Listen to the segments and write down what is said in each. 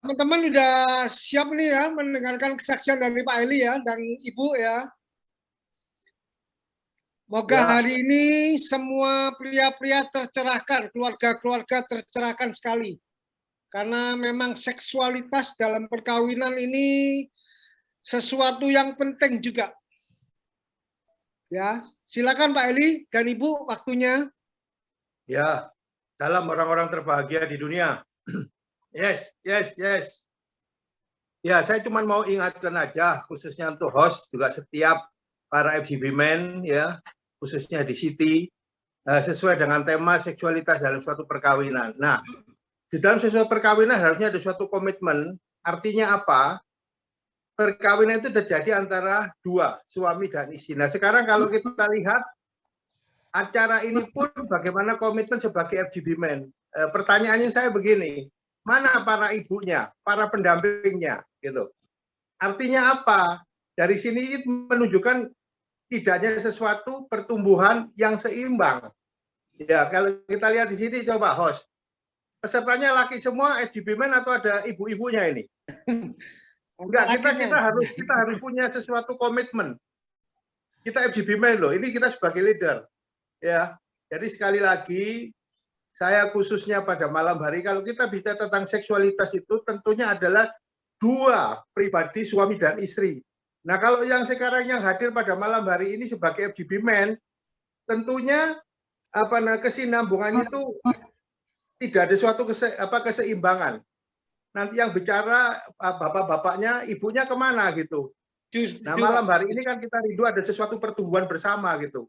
teman-teman udah siap nih ya mendengarkan kesaksian dari Pak Eli ya dan Ibu ya. Moga hari ini semua pria-pria tercerahkan, keluarga-keluarga tercerahkan sekali. Karena memang seksualitas dalam perkawinan ini sesuatu yang penting juga. Ya, silakan Pak Eli dan Ibu waktunya. Ya, dalam orang-orang terbahagia di dunia. Yes. Ya, saya cuma mau ingatkan aja, khususnya untuk host, juga setiap para FGB men, ya, khususnya di City, sesuai dengan tema seksualitas dalam suatu perkawinan. Nah, di dalam sesuatu perkawinan harusnya ada suatu komitmen, artinya apa? Perkawinan itu terjadi antara dua, suami dan istri. Nah, sekarang kalau kita lihat, acara ini pun bagaimana komitmen sebagai FGB men. Pertanyaannya saya begini, mana para ibunya, para pendampingnya, gitu. Artinya apa? Dari sini menunjukkan tidaknya sesuatu pertumbuhan yang seimbang. Ya, kalau kita lihat di sini coba host, pesertanya laki semua FGB men atau ada ibu-ibunya ini? Enggak, kita harus punya sesuatu komitmen. Kita FGB men loh, ini kita sebagai leader. Ya, jadi sekali lagi saya khususnya pada malam hari kalau kita bicara tentang seksualitas itu tentunya adalah dua pribadi suami dan istri. Nah, kalau yang sekarang yang hadir pada malam hari ini sebagai FGB men tentunya kesinambungan itu tidak ada suatu keseimbangan. Nanti yang bicara bapak-bapaknya, ibunya kemana gitu. Nah, malam hari ini kan kita rindu ada sesuatu pertumbuhan bersama gitu.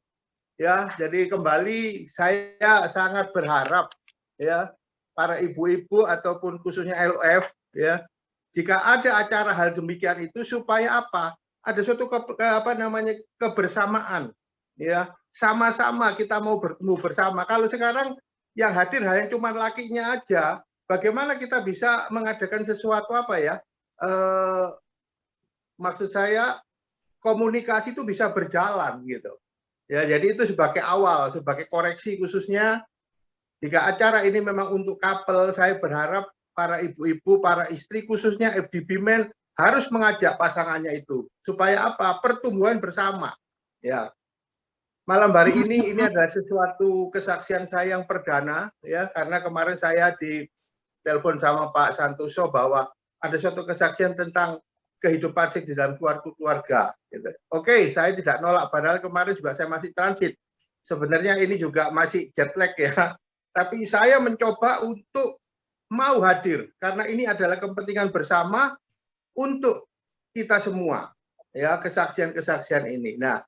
Ya, jadi kembali saya sangat berharap ya para ibu-ibu ataupun khususnya LOF ya, jika ada acara hal demikian itu supaya apa? Ada suatu kebersamaan ya, sama-sama kita mau bertemu bersama. Kalau sekarang yang hadir hanya cuma lakinya aja, bagaimana kita bisa mengadakan sesuatu maksud saya komunikasi itu bisa berjalan gitu. Ya, jadi itu sebagai awal, sebagai koreksi khususnya jika acara ini memang untuk couple, saya berharap para ibu-ibu, para istri khususnya FGB men harus mengajak pasangannya itu supaya apa? Pertumbuhan bersama. Ya. Malam hari ini adalah sesuatu kesaksian saya yang perdana ya, karena kemarin saya ditelepon sama Pak Santoso bahwa ada suatu kesaksian tentang kehidupan seks di dalam keluarga. Gitu. Oke, saya tidak nolak, padahal kemarin juga saya masih transit. Sebenarnya ini juga masih jet lag ya. Tapi saya mencoba untuk mau hadir, karena ini adalah kepentingan bersama untuk kita semua. Ya, kesaksian-kesaksian ini. Nah,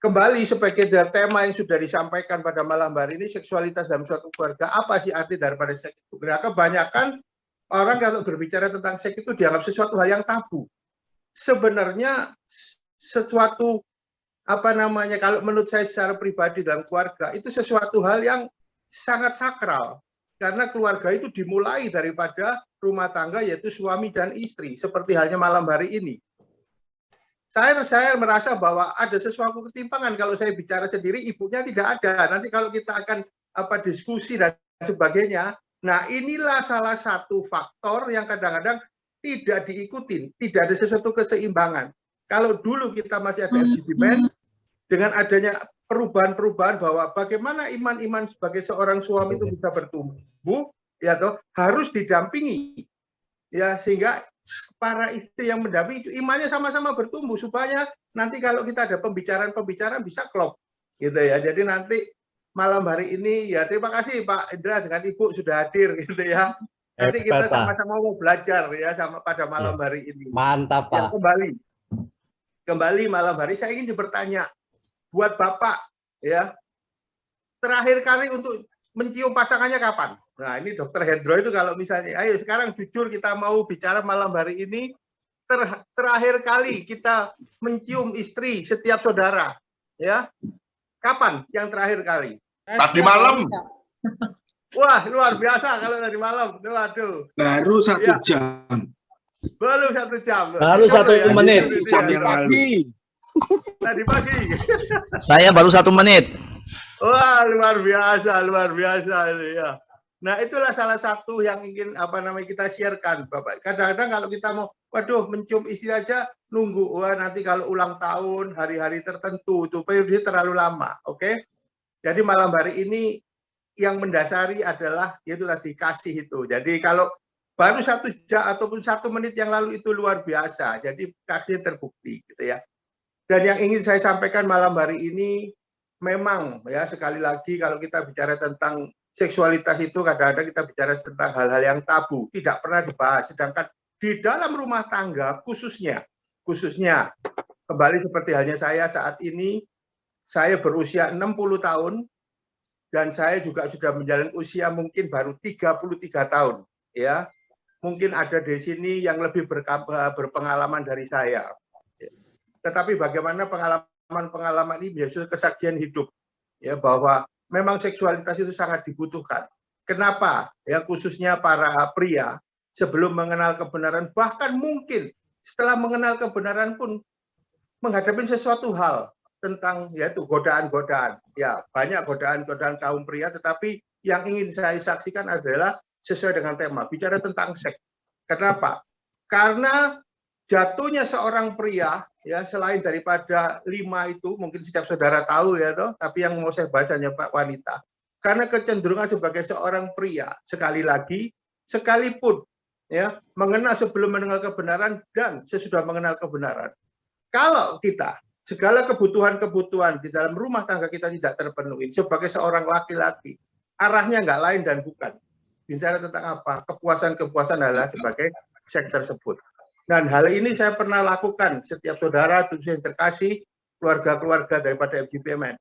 kembali sebagai tema yang sudah disampaikan pada malam hari ini, seksualitas dalam suatu keluarga, apa sih arti daripada seks itu? Karena kebanyakan orang kalau berbicara tentang seks itu dianggap sesuatu hal yang tabu. Sebenarnya sesuatu kalau menurut saya secara pribadi dalam keluarga itu sesuatu hal yang sangat sakral karena keluarga itu dimulai daripada rumah tangga yaitu suami dan istri seperti halnya malam hari ini. Saya merasa bahwa ada sesuatu ketimpangan kalau saya bicara sendiri, ibunya tidak ada. Nanti kalau kita akan diskusi dan sebagainya, nah inilah salah satu faktor yang kadang-kadang tidak diikutin, tidak ada sesuatu keseimbangan. Kalau dulu kita masih ada FGB men, dengan adanya perubahan-perubahan bahwa bagaimana iman-iman sebagai seorang suami itu bisa bertumbuh, ya toh harus didampingi, ya sehingga para istri yang mendampingi itu imannya sama-sama bertumbuh supaya nanti kalau kita ada pembicaraan bisa klop, gitu ya. Jadi nanti malam hari ini ya terima kasih Pak Indra dengan Ibu sudah hadir, gitu ya. Nanti kita sama-sama mau belajar ya pada malam hari ini. Mantap Pak. Ya, kembali malam hari saya ingin bertanya buat Bapak ya, terakhir kali untuk mencium pasangannya kapan? Nah ini Dokter Hendro itu kalau misalnya, ayo sekarang jujur kita mau bicara malam hari ini, terakhir kali kita mencium istri setiap saudara ya, kapan yang terakhir kali? Tadi malam. Wah, luar biasa kalau dari malam. Waduh. Baru 1 jam. Baru 1 jam. Baru 1 menit. Tadi pagi. Saya baru 1 menit. Wah, luar biasa ini ya. Nah, itulah salah satu yang ingin kita sharekan, Bapak. Kadang-kadang kalau kita mau, waduh, mencium istri aja nunggu, wah nanti kalau ulang tahun, hari-hari tertentu, itu periode terlalu lama, oke? Jadi malam hari ini yang mendasari adalah yaitu tadi kasih itu. Jadi kalau baru 1 jam ataupun 1 menit yang lalu itu luar biasa. Jadi kasih terbukti, gitu ya. Dan yang ingin saya sampaikan malam hari ini, memang ya sekali lagi kalau kita bicara tentang seksualitas itu kadang-kadang kita bicara tentang hal-hal yang tabu, tidak pernah dibahas. Sedangkan di dalam rumah tangga khususnya kembali seperti halnya saya saat ini, saya berusia 60 tahun dan saya juga sudah menjalani usia mungkin baru 33 tahun, ya. Mungkin ada di sini yang lebih berpengalaman dari saya. Tetapi bagaimana pengalaman ini menjadi kesaksian hidup, ya, bahwa memang seksualitas itu sangat dibutuhkan. Kenapa? Ya, khususnya para pria sebelum mengenal kebenaran, bahkan mungkin setelah mengenal kebenaran pun menghadapi sesuatu hal tentang yaitu godaan-godaan. Ya, banyak godaan-godaan kaum pria, tetapi yang ingin saya saksikan adalah sesuai dengan tema, bicara tentang seks. Kenapa? Karena jatuhnya seorang pria, ya, selain daripada 5 itu, mungkin setiap saudara tahu ya, toh, tapi yang mau saya bahas hanya Pak wanita. Karena kecenderungan sebagai seorang pria, sekali lagi, sekalipun ya mengenal sebelum mengenal kebenaran dan sesudah mengenal kebenaran. Kalau kita segala kebutuhan-kebutuhan di dalam rumah tangga kita tidak terpenuhi sebagai seorang laki-laki, arahnya nggak lain dan bukan. Bicara tentang apa? Kepuasan-kepuasan adalah sebagai seks tersebut. Dan hal ini saya pernah lakukan setiap saudara yang terkasih, keluarga-keluarga daripada FGPMN,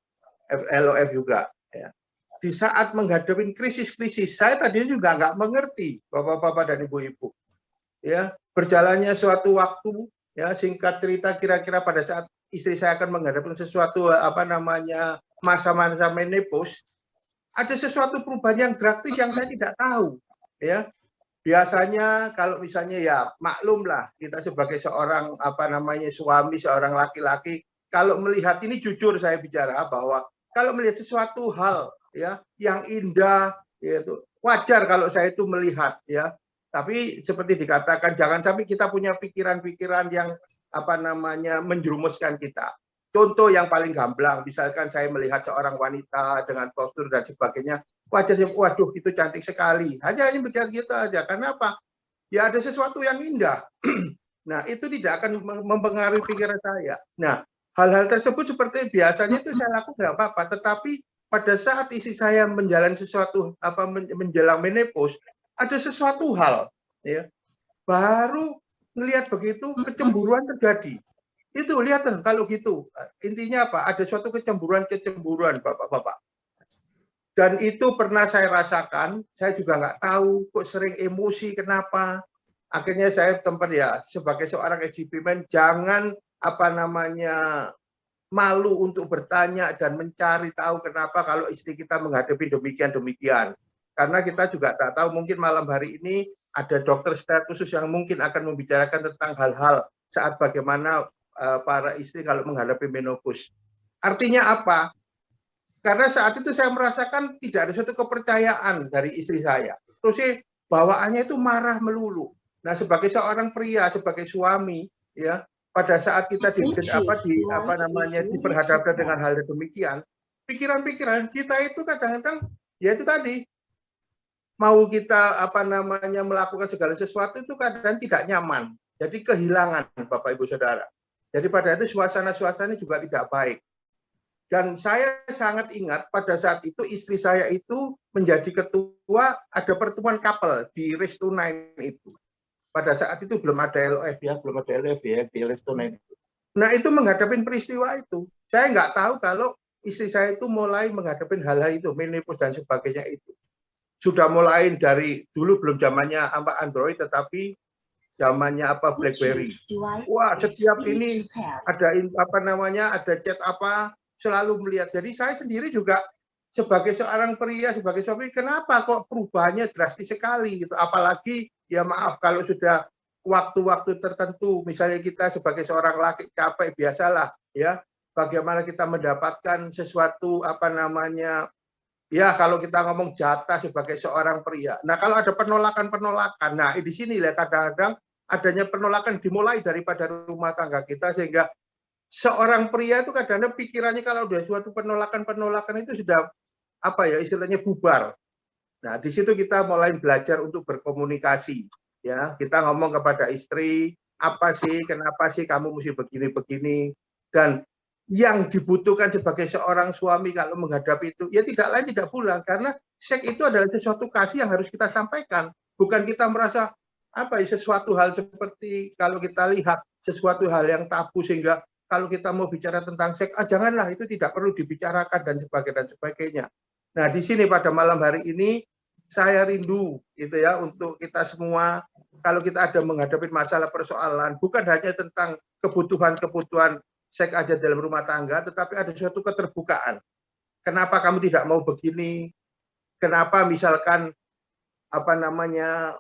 LOF juga. Ya. Di saat menghadapi krisis-krisis, saya tadinya juga nggak mengerti, bapak-bapak dan ibu-ibu. Ya, berjalannya suatu waktu, ya, singkat cerita, kira-kira pada saat istri saya akan menghadapi sesuatu masa-masa menopause, ada sesuatu perubahan yang drastis yang saya tidak tahu. Ya, biasanya kalau misalnya ya maklum lah kita sebagai seorang suami, seorang laki-laki, kalau melihat ini jujur saya bicara bahwa kalau melihat sesuatu hal ya yang indah, yaitu wajar kalau saya itu melihat ya. Tapi seperti dikatakan jangan sampai kita punya pikiran-pikiran yang menjerumuskan kita. Contoh yang paling gamblang, misalkan saya melihat seorang wanita dengan postur dan sebagainya, wajahnya, waduh itu cantik sekali. Hanya ini begitu aja. Karena apa? Ya ada sesuatu yang indah. Nah itu tidak akan mempengaruhi pikiran saya. Nah hal-hal tersebut seperti biasanya itu saya lakukan nggak apa-apa. Tetapi pada saat istri saya menjalani sesuatu menjelang menopause, ada sesuatu hal, ya, baru melihat begitu kecemburuan terjadi. Itu lihat kalau gitu. Intinya apa? Ada suatu kecemburuan Bapak-bapak. Dan itu pernah saya rasakan, saya juga nggak tahu kok sering emosi kenapa. Akhirnya saya tempat ya sebagai seorang FGPMN jangan malu untuk bertanya dan mencari tahu kenapa kalau istri kita menghadapi demikian. Karena kita juga tak tahu mungkin malam hari ini ada dokter secara khusus yang mungkin akan membicarakan tentang hal-hal saat bagaimana para istri kalau menghadapi menopause. Artinya apa? Karena saat itu saya merasakan tidak ada suatu kepercayaan dari istri saya. Terus bawaannya itu marah melulu. Nah, sebagai seorang pria, sebagai suami, ya, pada saat kita diperhadapkan dengan hal demikian, pikiran-pikiran kita itu kadang-kadang ya itu tadi mau kita melakukan segala sesuatu itu kadang tidak nyaman. Jadi kehilangan Bapak Ibu Saudara. Jadi pada itu suasana-suasana juga tidak baik. Dan saya sangat ingat pada saat itu istri saya itu menjadi ketua ada pertemuan couple di Resto9 itu. Pada saat itu belum ada LOF ya, di Resto9 itu. Nah itu menghadapi peristiwa itu. Saya nggak tahu kalau istri saya itu mulai menghadapi hal-hal itu, menopause dan sebagainya itu. Sudah mulai dari dulu belum zamannya Android, tetapi zamannya BlackBerry. Wah, setiap ini ada ada chat selalu melihat. Jadi saya sendiri juga sebagai seorang pria, sebagai suami, kenapa kok perubahannya drastis sekali gitu. Apalagi ya maaf kalau sudah waktu-waktu tertentu, misalnya kita sebagai seorang laki capek biasalah ya, bagaimana kita mendapatkan sesuatu ya kalau kita ngomong jatah sebagai seorang pria. Nah, kalau ada penolakan-penolakan, nah di sini ya kadang-kadang adanya penolakan dimulai daripada rumah tangga kita, sehingga seorang pria itu kadang-kadang pikirannya kalau udah suatu penolakan-penolakan itu sudah apa ya istilahnya bubar. Nah, di situ kita mulai belajar untuk berkomunikasi. Ya, kita ngomong kepada istri, apa sih, kenapa sih kamu mesti begini-begini, dan yang dibutuhkan sebagai seorang suami kalau menghadapi itu, ya tidak lain tidak pulang, karena seks itu adalah sesuatu kasih yang harus kita sampaikan, bukan kita merasa apa ya sesuatu hal seperti kalau kita lihat sesuatu hal yang tabu sehingga kalau kita mau bicara tentang seks, janganlah itu tidak perlu dibicarakan dan sebagainya. Nah, di sini pada malam hari ini saya rindu gitu ya untuk kita semua kalau kita ada menghadapi masalah persoalan bukan hanya tentang kebutuhan-kebutuhan seks aja dalam rumah tangga, tetapi ada suatu keterbukaan. Kenapa kamu tidak mau begini? Kenapa misalkan apa namanya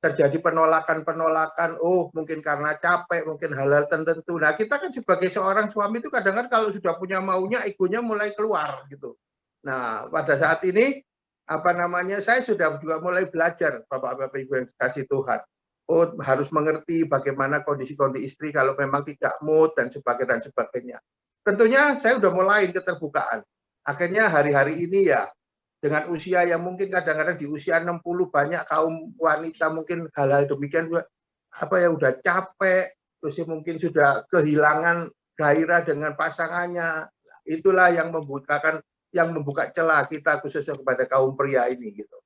terjadi penolakan-penolakan? Oh, mungkin karena capek, mungkin hal-hal tertentu. Nah, kita kan sebagai seorang suami itu kadang-kadang kalau sudah punya maunya, egonya mulai keluar gitu. Nah, pada saat ini apa namanya saya sudah juga mulai belajar, Bapak-bapak Ibu yang dikasih Tuhan. Oh, harus mengerti bagaimana kondisi-kondisi istri kalau memang tidak mood dan sebagainya. Tentunya saya sudah mulai keterbukaan. Akhirnya hari-hari ini ya dengan usia yang mungkin kadang-kadang di usia 60 banyak kaum wanita mungkin hal-hal demikian apa ya udah capek, terus mungkin sudah kehilangan gairah dengan pasangannya. Itulah yang membuka celah kita khususnya kepada kaum pria ini gitu.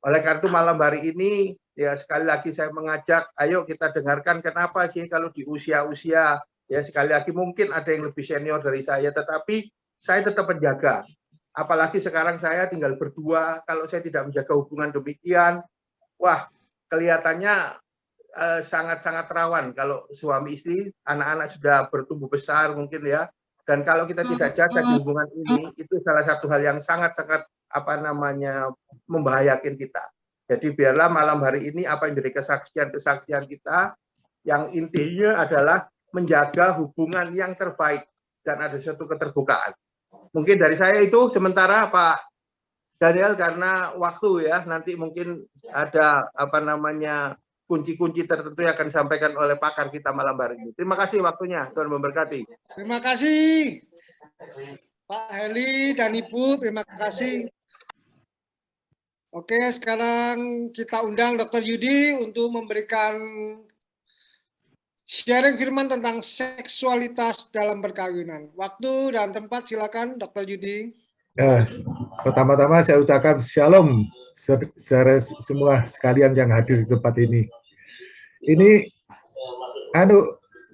Oleh karena itu malam hari ini ya sekali lagi saya mengajak, ayo kita dengarkan kenapa sih kalau di usia-usia ya sekali lagi mungkin ada yang lebih senior dari saya, tetapi saya tetap menjaga. Apalagi sekarang saya tinggal berdua, kalau saya tidak menjaga hubungan demikian, wah kelihatannya sangat-sangat rawan kalau suami istri, anak-anak sudah bertumbuh besar mungkin ya, dan kalau kita tidak jaga di hubungan ini, itu salah satu hal yang sangat-sangat apa namanya membahayakan kita. Jadi biarlah malam hari ini apa yang dari kesaksian-kesaksian kita, yang intinya adalah menjaga hubungan yang terbaik dan ada suatu keterbukaan. Mungkin dari saya itu sementara Pak Daniel karena waktu ya, nanti mungkin ada apa namanya kunci-kunci tertentu yang akan disampaikan oleh pakar kita malam hari ini. Terima kasih waktunya, Tuhan memberkati. Terima kasih Pak Heli dan Ibu, terima kasih. Oke, sekarang kita undang Dr. Yudi untuk memberikan sharing firman tentang seksualitas dalam perkawinan. Waktu dan tempat silakan Dr. Yudi. Pertama-tama saya ucapkan shalom saudara semua sekalian yang hadir di tempat ini. Ini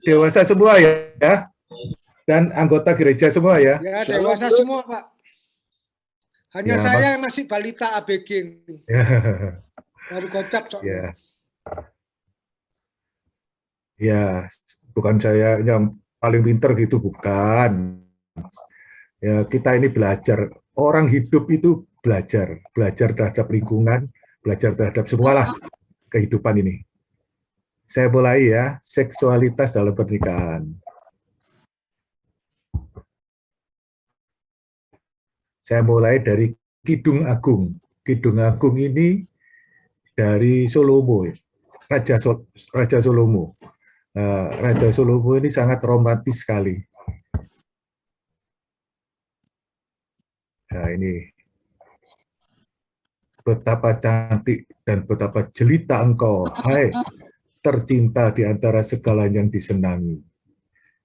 dewasa semua ya, dan anggota gereja semua ya. Ya, dewasa semua Pak. Hanya ya, saya yang masih balita ABG. Ya. Baru gocap soalnya. Ya, bukan saya yang paling pinter gitu, bukan. Ya, kita ini belajar. Orang hidup itu belajar terhadap lingkungan, belajar terhadap semualah kehidupan ini. Saya mulai ya, seksualitas dalam pernikahan. Saya mulai dari Kidung Agung. Kidung Agung ini dari Solomo, Raja Solomo. Raja Solomo ini sangat romantis sekali. Nah, ini betapa cantik dan betapa jelita engkau, hai tercinta di antara segala yang disenangi.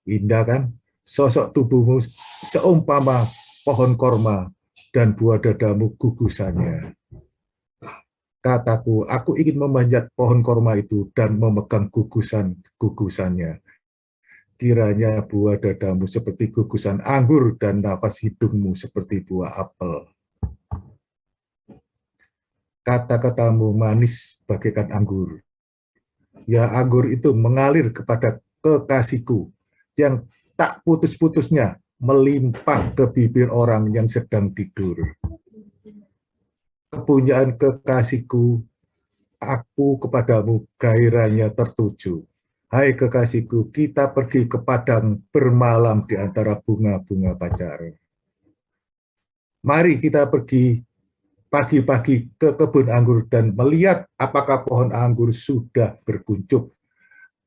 Indah kan? Sosok tubuhmu seumpama pohon korma dan buah dadamu gugusannya. Kataku, aku ingin memanjat pohon korma itu dan memegang gugusannya. Kiranya buah dadamu seperti gugusan anggur dan nafas hidungmu seperti buah apel. Kata-katamu manis bagaikan anggur. Ya, anggur itu mengalir kepada kekasihku yang tak putus-putusnya melimpah ke bibir orang yang sedang tidur. Kepunyaan kekasihku, aku kepadamu gairahnya tertuju. Hai kekasihku, kita pergi ke padang bermalam di antara bunga-bunga pacar. Mari kita pergi pagi-pagi ke kebun anggur dan melihat apakah pohon anggur sudah berkuncup,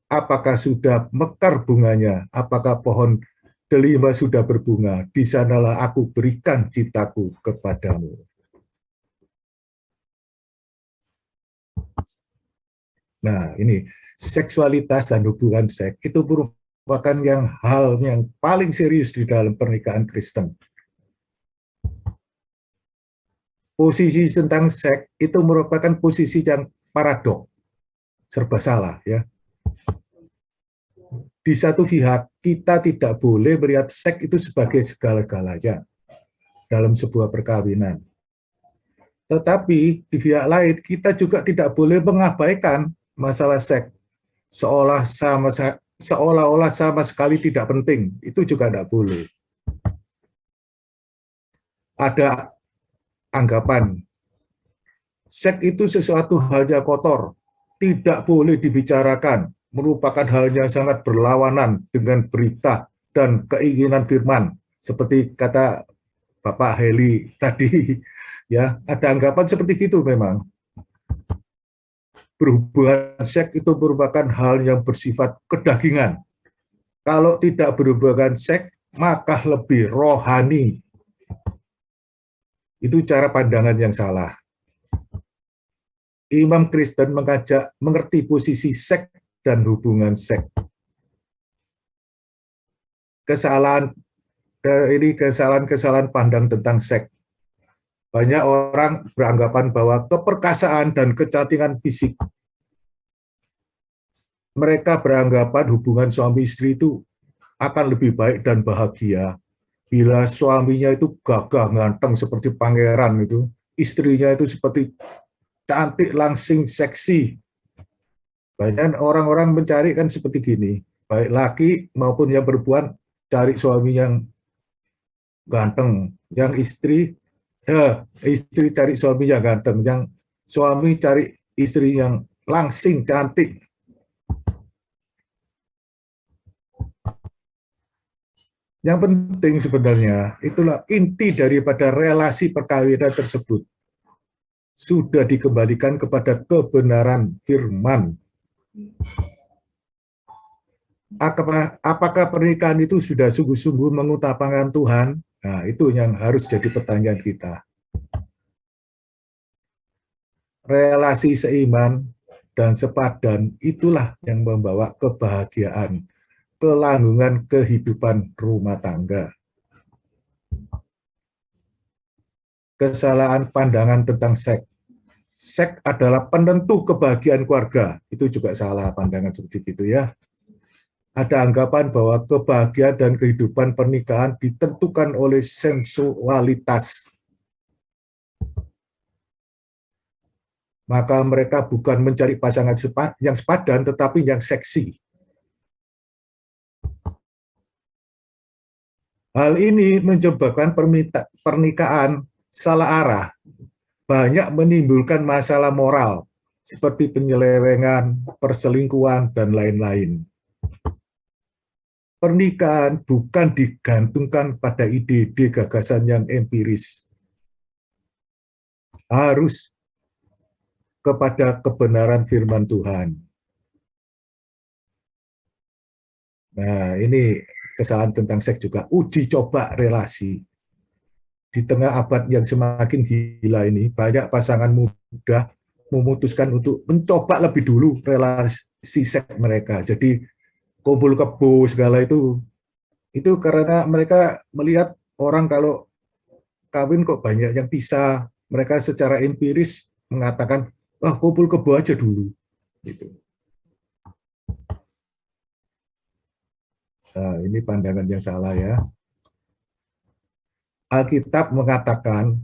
apakah sudah mekar bunganya, apakah pohon delima sudah berbunga, di sanalah aku berikan cintaku kepadamu. Nah, ini seksualitas dan hubungan seks itu merupakan hal yang paling serius di dalam pernikahan Kristen. Posisi tentang seks itu merupakan posisi yang paradok, serba salah ya. Di satu pihak kita tidak boleh melihat seks itu sebagai segala-galanya dalam sebuah perkawinan. Tetapi di pihak lain kita juga tidak boleh mengabaikan masalah seks seolah-olah sama sekali tidak penting. Itu juga tidak boleh. Ada anggapan seks itu sesuatu hal yang kotor, tidak boleh dibicarakan, merupakan hal yang sangat berlawanan dengan berita dan keinginan firman, seperti kata Bapak Heli tadi. Ya, ada anggapan seperti itu memang. Berhubungan seks itu merupakan hal yang bersifat kedagingan. Kalau tidak berhubungan seks, maka lebih rohani. Itu cara pandangan yang salah. Imam Kristen mengajak mengerti posisi seks dan hubungan seks. Kesalahan pandang tentang seks. Banyak orang beranggapan bahwa keperkasaan dan kecantikan fisik, mereka beranggapan hubungan suami istri itu akan lebih baik dan bahagia bila suaminya itu gagah, ganteng seperti pangeran itu, istrinya itu seperti cantik, langsing, seksi. Banyak orang-orang mencari kan seperti gini, baik laki maupun yang perempuan cari suami yang ganteng, yang istri cari suami yang ganteng, yang suami cari istri yang langsing, cantik. Yang penting sebenarnya, itulah inti daripada relasi perkawinan tersebut. Sudah dikembalikan kepada kebenaran firman. Apakah pernikahan itu sudah sungguh-sungguh mengutamakan Tuhan? Nah, itu yang harus jadi pertanyaan kita. Relasi seiman dan sepadan itulah yang membawa kebahagiaan, kelangsungan kehidupan rumah tangga. Kesalahan pandangan tentang seks. Seks adalah penentu kebahagiaan keluarga. Itu juga salah pandangan seperti itu ya. Ada anggapan bahwa kebahagiaan dan kehidupan pernikahan ditentukan oleh sensualitas. Maka mereka bukan mencari pasangan yang sepadan, tetapi yang seksi. Hal ini menyebabkan pernikahan salah arah, banyak menimbulkan masalah moral, seperti penyelewengan, perselingkuhan, dan lain-lain. Pernikahan bukan digantungkan pada ide-ide gagasan yang empiris. Harus kepada kebenaran firman Tuhan. Nah, ini kesalahan tentang seks juga, uji coba relasi. Di tengah abad yang semakin gila ini, banyak pasangan muda memutuskan untuk mencoba lebih dulu relasi seks mereka. Jadi kumpul kebo segala itu karena mereka melihat orang kalau kawin kok banyak yang bisa. Mereka secara empiris mengatakan, wah kumpul kebo aja dulu. Gitu. Nah, ini pandangan yang salah ya. Alkitab mengatakan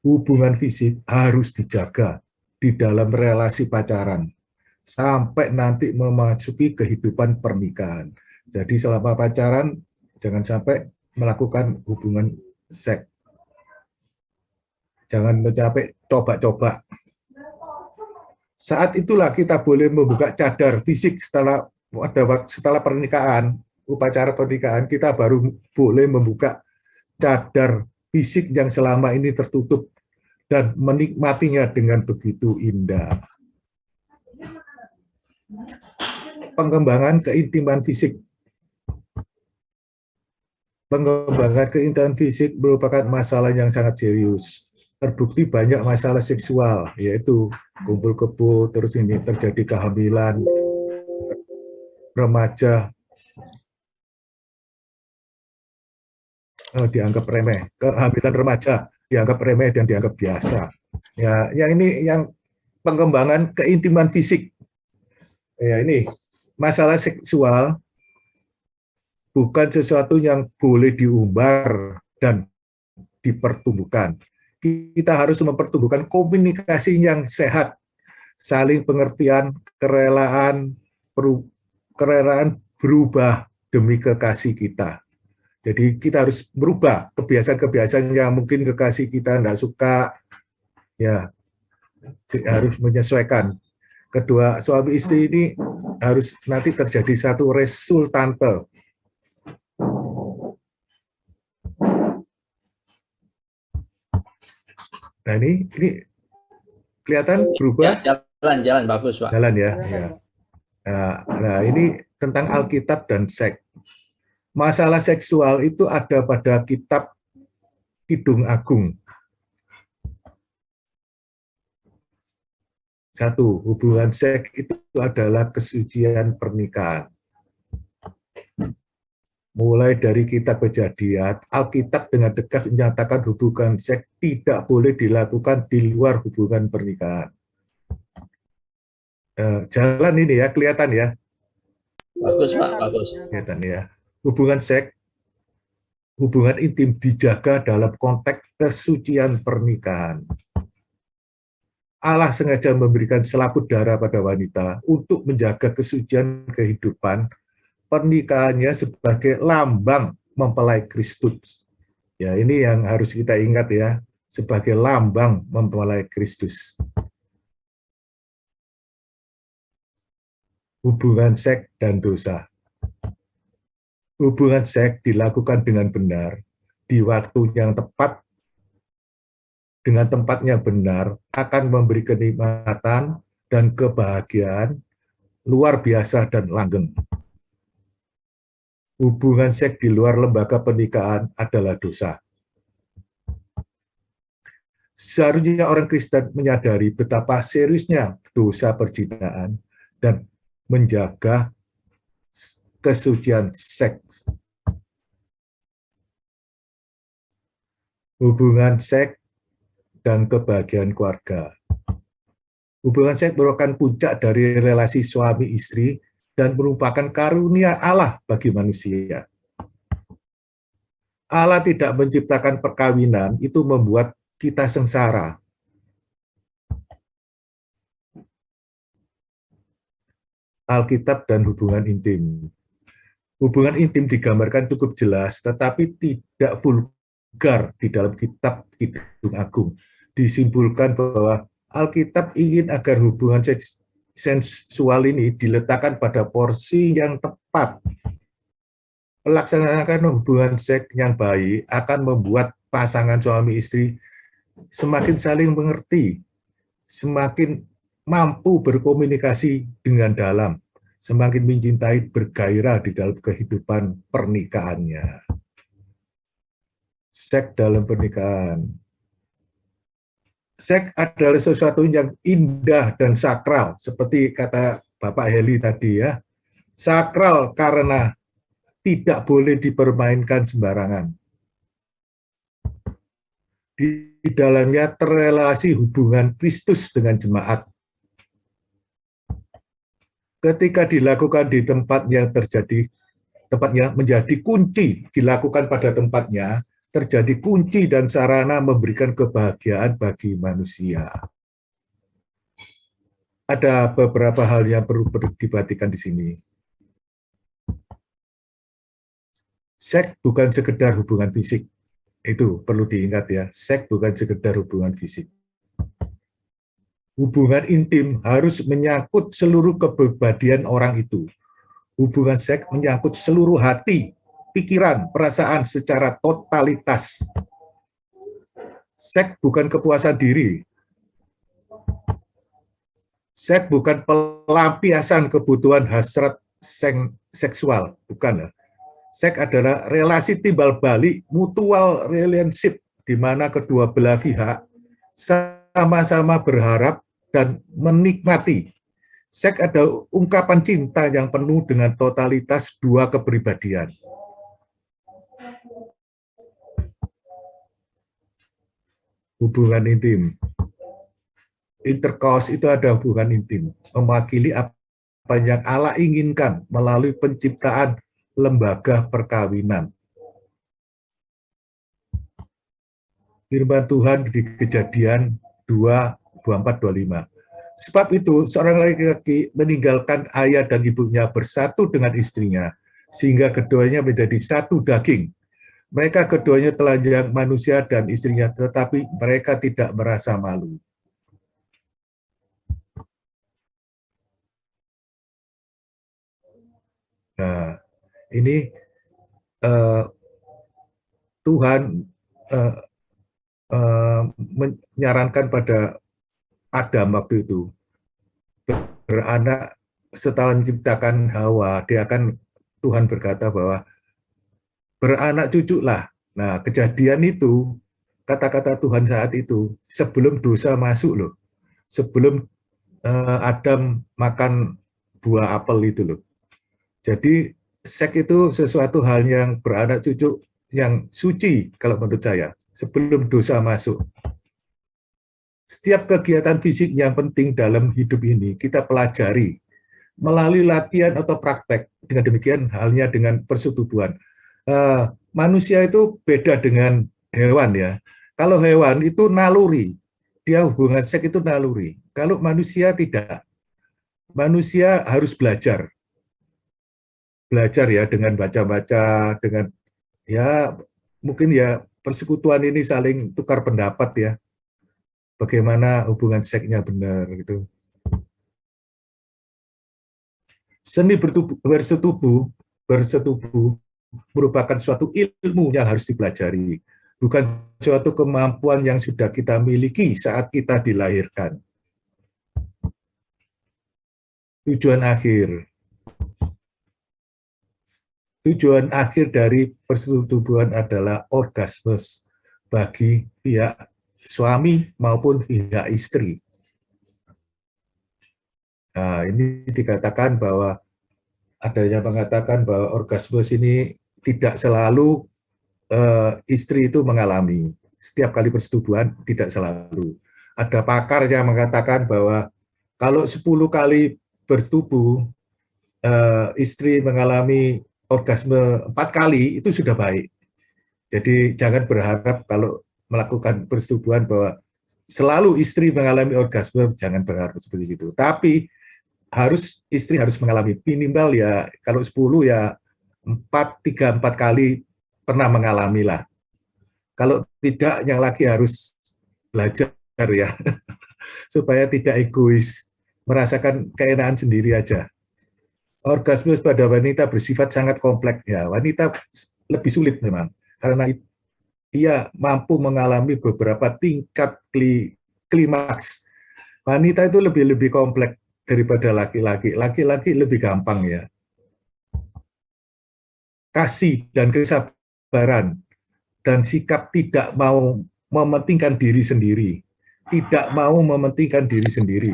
hubungan fisik harus dijaga di dalam relasi pacaran sampai nanti memasuki kehidupan pernikahan. Jadi selama pacaran jangan sampai melakukan hubungan seks. Jangan mencapai coba-coba. Saat itulah kita boleh membuka cadar fisik setelah pernikahan, upacara pernikahan, kita baru boleh membuka cadar fisik yang selama ini tertutup dan menikmatinya dengan begitu indah. Pengembangan keintiman fisik. Pengembangan keintiman fisik merupakan masalah yang sangat serius. Terbukti banyak masalah seksual, yaitu kumpul kebo, terus ini terjadi kehamilan remaja, dianggap remeh, kehamilan remaja dianggap remeh dan dianggap biasa. Ya, yang ini yang pengembangan keintiman fisik. Ya, ini masalah seksual bukan sesuatu yang boleh diumbar dan dipertumbuhkan. Kita harus mempertumbuhkan komunikasi yang sehat, saling pengertian, kerelaan berubah demi kekasih kita. Jadi kita harus merubah kebiasaan-kebiasaan yang mungkin kekasih kita tidak suka, ya harus menyesuaikan. Kedua suami istri ini harus nanti terjadi satu resultante. Nah ini kelihatan berubah. Ya, jalan bagus Pak. Jalan ya. Ya. Nah ini tentang Alkitab dan seks. Masalah seksual itu ada pada kitab Kidung Agung. 1. Hubungan seks itu adalah kesucian pernikahan. Mulai dari kitab Kejadian, Alkitab dengan tegas menyatakan hubungan seks tidak boleh dilakukan di luar hubungan pernikahan. Jalan ini ya, kelihatan ya. Bagus Pak, bagus. Kelihatan ya. Hubungan seks, hubungan intim dijaga dalam konteks kesucian pernikahan. Allah sengaja memberikan selaput darah pada wanita untuk menjaga kesucian kehidupan pernikahannya sebagai lambang mempelai Kristus. Ya, ini yang harus kita ingat ya, sebagai lambang mempelai Kristus. Hubungan seks dan dosa. Hubungan seks dilakukan dengan benar, di waktu yang tepat, dengan tempatnya benar, akan memberi kenikmatan dan kebahagiaan luar biasa dan langgeng. Hubungan seks di luar lembaga pernikahan adalah dosa. Seharusnya orang Kristen menyadari betapa seriusnya dosa perzinahan dan menjaga kesucian seks. Hubungan seks dan kebahagiaan keluarga. Hubungan seks merupakan puncak dari relasi suami istri dan merupakan karunia Allah bagi manusia. Allah tidak menciptakan perkawinan itu membuat kita sengsara. Alkitab dan hubungan intim. Hubungan intim digambarkan cukup jelas, tetapi tidak vulgar di dalam kitab Kidung Agung. Disimpulkan bahwa Alkitab ingin agar hubungan sensual ini diletakkan pada porsi yang tepat. Melaksanakan hubungan seks yang baik akan membuat pasangan suami istri semakin saling mengerti, semakin mampu berkomunikasi dengan dalam, semakin mencintai, bergairah di dalam kehidupan pernikahannya. Seks dalam pernikahan. Seks adalah sesuatu yang indah dan sakral, seperti kata Bapak Heli tadi ya. Sakral karena tidak boleh dipermainkan sembarangan. Di dalamnya terrelasi hubungan Kristus dengan jemaat. Ketika dilakukan di tempatnya menjadi kunci, dilakukan pada tempatnya, terjadi kunci dan sarana memberikan kebahagiaan bagi manusia. Ada beberapa hal yang perlu diperhatikan di sini. Seks bukan sekedar hubungan fisik. Itu perlu diingat ya, seks bukan sekedar hubungan fisik. Hubungan intim harus menyangkut seluruh kepribadian orang itu. Hubungan seks menyangkut seluruh hati, pikiran, perasaan secara totalitas. Seks bukan kepuasan diri. Seks bukan pelampiasan kebutuhan hasrat seksual, bukan. Seks adalah relasi timbal balik, mutual relationship, di mana kedua belah pihak sama-sama berharap dan menikmati. Seks adalah ungkapan cinta yang penuh dengan totalitas dua kepribadian. Hubungan intim. Intercourse itu ada hubungan intim, mewakili apa yang Allah inginkan melalui penciptaan lembaga perkawinan. Firman Tuhan di Kejadian 2:24-25. Sebab itu, seorang laki-laki meninggalkan ayah dan ibunya bersatu dengan istrinya, sehingga keduanya menjadi satu daging. Mereka keduanya telanjang manusia dan istrinya, tetapi mereka tidak merasa malu. Nah, ini Tuhan menyarankan pada Adam waktu itu beranak setelah menciptakan Hawa, Tuhan berkata bahwa beranak cuculah. Nah, kejadian itu, kata-kata Tuhan saat itu sebelum dosa masuk loh, sebelum Adam makan buah apel itu loh. Jadi seks itu sesuatu hal yang beranak cucu yang suci kalau menurut saya, sebelum dosa masuk. Setiap kegiatan fisik yang penting dalam hidup ini kita pelajari melalui latihan atau praktek. Dengan demikian halnya dengan persetubuhan. Manusia itu beda dengan hewan ya. Kalau hewan itu naluri, dia hubungan seks itu naluri. Kalau manusia tidak. Manusia harus belajar ya dengan baca-baca, dengan ya mungkin ya persekutuan ini saling tukar pendapat ya, bagaimana hubungan seksnya benar gitu. Seni bersetubuh merupakan suatu ilmu yang harus dipelajari, bukan suatu kemampuan yang sudah kita miliki saat kita dilahirkan. Tujuan akhir dari persetubuhan adalah orgasme bagi pihak suami maupun pihak istri. Nah, ini dikatakan bahwa adanya mengatakan bahwa orgasme ini tidak selalu istri itu mengalami. Setiap kali persetubuhan tidak selalu. Ada pakar yang mengatakan bahwa kalau 10 kali bersetubuh istri mengalami orgasme 4 kali itu sudah baik. Jadi jangan berharap kalau melakukan persetubuhan bahwa selalu istri mengalami orgasme, jangan berharap seperti itu. Tapi istri harus mengalami minimal ya, kalau 10 ya 3-4 kali pernah mengalami lah. Kalau tidak, yang laki harus belajar ya, supaya tidak egois, merasakan keenaan sendiri aja. Orgasme pada wanita bersifat sangat kompleks ya. Wanita lebih sulit memang karena ia mampu mengalami beberapa tingkat klimaks. Wanita itu lebih kompleks daripada laki-laki. Laki-laki lebih gampang ya. Kasih dan kesabaran dan sikap tidak mau mementingkan diri sendiri. Tidak mau mementingkan diri sendiri.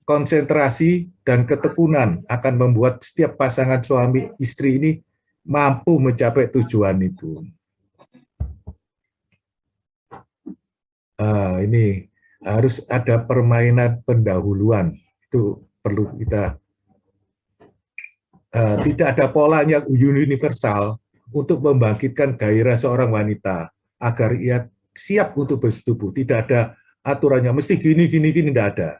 Konsentrasi dan ketekunan akan membuat setiap pasangan suami istri ini mampu mencapai tujuan itu. Ini harus ada permainan pendahuluan, itu perlu kita. Tidak ada pola yang universal untuk membangkitkan gairah seorang wanita agar ia siap untuk bersetubuh. Tidak ada aturannya mesti gini, tidak ada.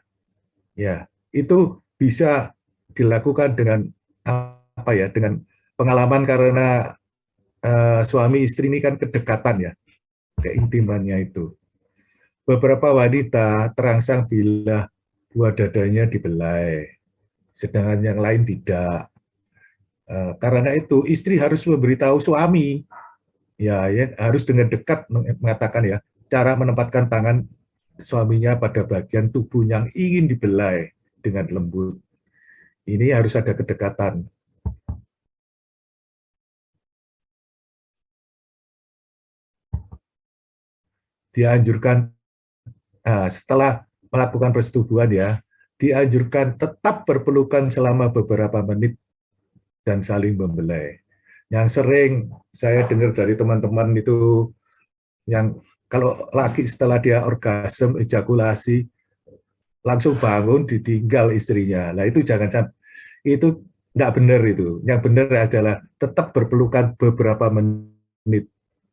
Ya, itu bisa dilakukan dengan apa ya? Dengan pengalaman karena suami istri ini kan kedekatan ya, keintimannya itu. Beberapa wanita terangsang bila buah dadanya dibelai, sedangkan yang lain tidak. Karena itu istri harus memberitahu suami ya harus dengan dekat mengatakan ya, cara menempatkan tangan suaminya pada bagian tubuh yang ingin dibelai dengan lembut. Ini harus ada kedekatan. Dianjurkan setelah melakukan persetubuhan ya, dianjurkan tetap berpelukan selama beberapa menit dan saling membelai. Yang sering saya dengar dari teman-teman itu, yang kalau laki setelah dia orgasme, ejakulasi, langsung bangun ditinggal istrinya. Nah itu jangan sampai, itu nggak benar itu. Yang benar adalah tetap berpelukan beberapa menit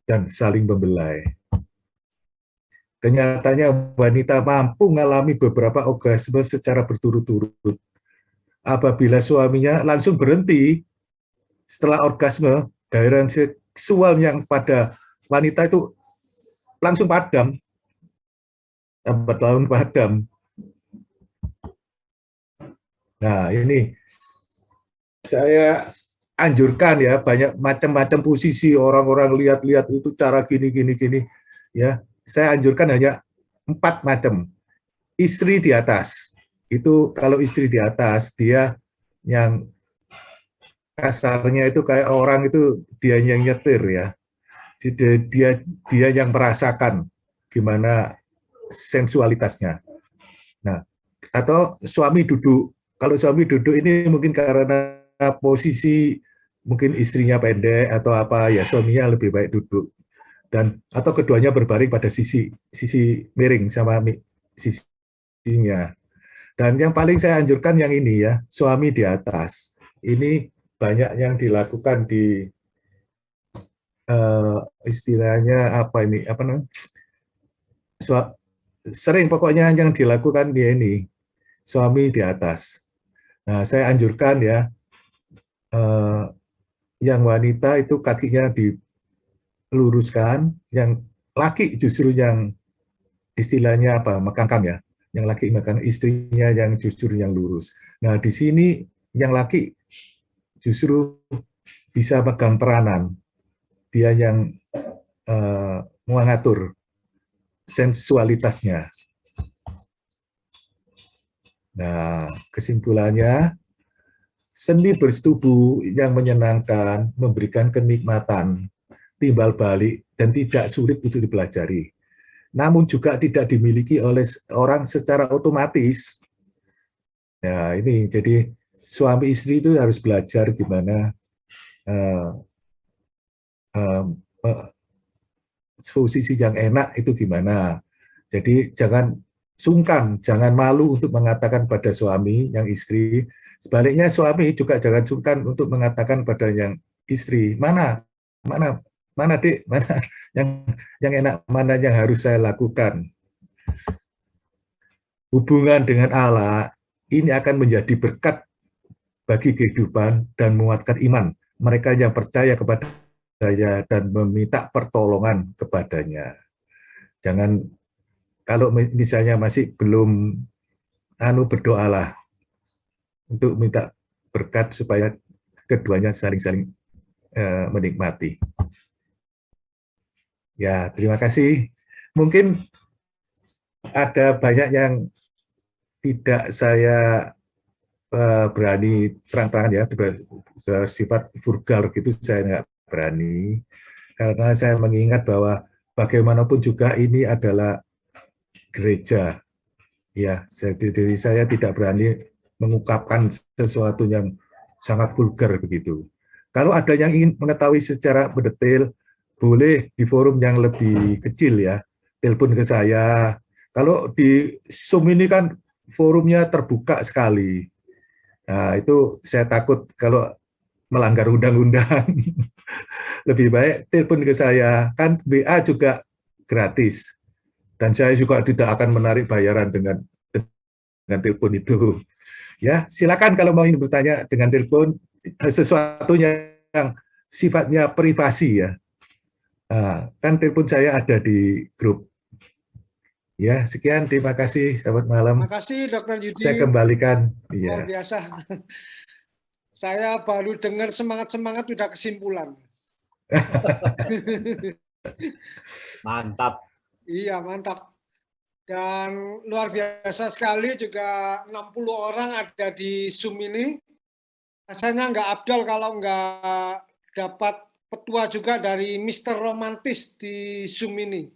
dan saling membelai. Kenyataannya wanita mampu mengalami beberapa orgasme secara berturut-turut. Apabila suaminya langsung berhenti setelah orgasme, gairah seksual yang pada wanita itu langsung padam, lambat laun padam. Nah ini saya anjurkan ya, banyak macam-macam posisi orang-orang lihat-lihat itu cara gini ya. Saya anjurkan hanya 4 macam. Istri di atas. Itu kalau istri di atas, dia yang kasarnya itu kayak orang itu dia yang nyetir ya. Jadi dia yang merasakan gimana sensualitasnya. Nah, atau suami duduk. Kalau suami duduk ini mungkin karena posisi mungkin istrinya pendek atau apa ya, suaminya lebih baik duduk. Dan atau keduanya berbaring pada sisi miring sama sisinya. Dan yang paling saya anjurkan yang ini ya, suami di atas. Ini banyak yang dilakukan di istilahnya apa ini, apa namanya? Sering pokoknya yang dilakukan dia ini, suami di atas. Nah, saya anjurkan ya, yang wanita itu kakinya diluruskan, yang laki justru yang istilahnya apa, mekangkang ya, yang laki mekangkang, istrinya yang justru yang lurus. Nah, di sini yang laki justru bisa pegang peranan, dia yang mengatur sensualitasnya. Nah, kesimpulannya, seni bersetubuh yang menyenangkan, memberikan kenikmatan, timbal balik, dan tidak sulit untuk dipelajari. Namun juga tidak dimiliki oleh orang secara otomatis. Ya, ini jadi suami istri itu harus belajar gimana posisi yang enak itu gimana. Jadi jangan sungkan, jangan malu untuk mengatakan pada suami yang istri. Sebaliknya suami juga jangan sungkan untuk mengatakan pada yang istri, mana Dek, mana yang enak, mana yang harus saya lakukan. Hubungan dengan Allah ini akan menjadi berkat bagi kehidupan dan menguatkan iman mereka yang percaya kepada Saya dan meminta pertolongan kepadanya. Jangan, kalau misalnya masih belum berdoalah untuk minta berkat supaya keduanya saling-saling menikmati. Ya, terima kasih. Mungkin ada banyak yang tidak saya berani terang-terangan ya, sifat vulgar gitu saya nggak berani, karena saya mengingat bahwa bagaimanapun juga ini adalah gereja. Ya, jadi saya tidak berani mengungkapkan sesuatu yang sangat vulgar begitu. Kalau ada yang ingin mengetahui secara mendetail, boleh di forum yang lebih kecil ya, telepon ke saya. Kalau di Zoom ini kan forumnya terbuka sekali. Nah, itu saya takut kalau melanggar undang-undang. Lebih baik telepon ke saya, kan WA juga gratis. Dan saya juga tidak akan menarik bayaran dengan telepon itu. Ya, silakan kalau mau ingin bertanya dengan telepon, sesuatu yang sifatnya privasi ya. Nah, kan telepon saya ada di grup. Ya, sekian, terima kasih, selamat malam. Terima kasih Dr. Yudi. Saya kembalikan. Luar biasa. Saya baru dengar semangat-semangat udah kesimpulan. Mantap. Iya, mantap. Dan luar biasa sekali juga 60 orang ada di Zoom ini. Rasanya nggak abdol kalau nggak dapat petua juga dari Mr. Romantis di Zoom ini.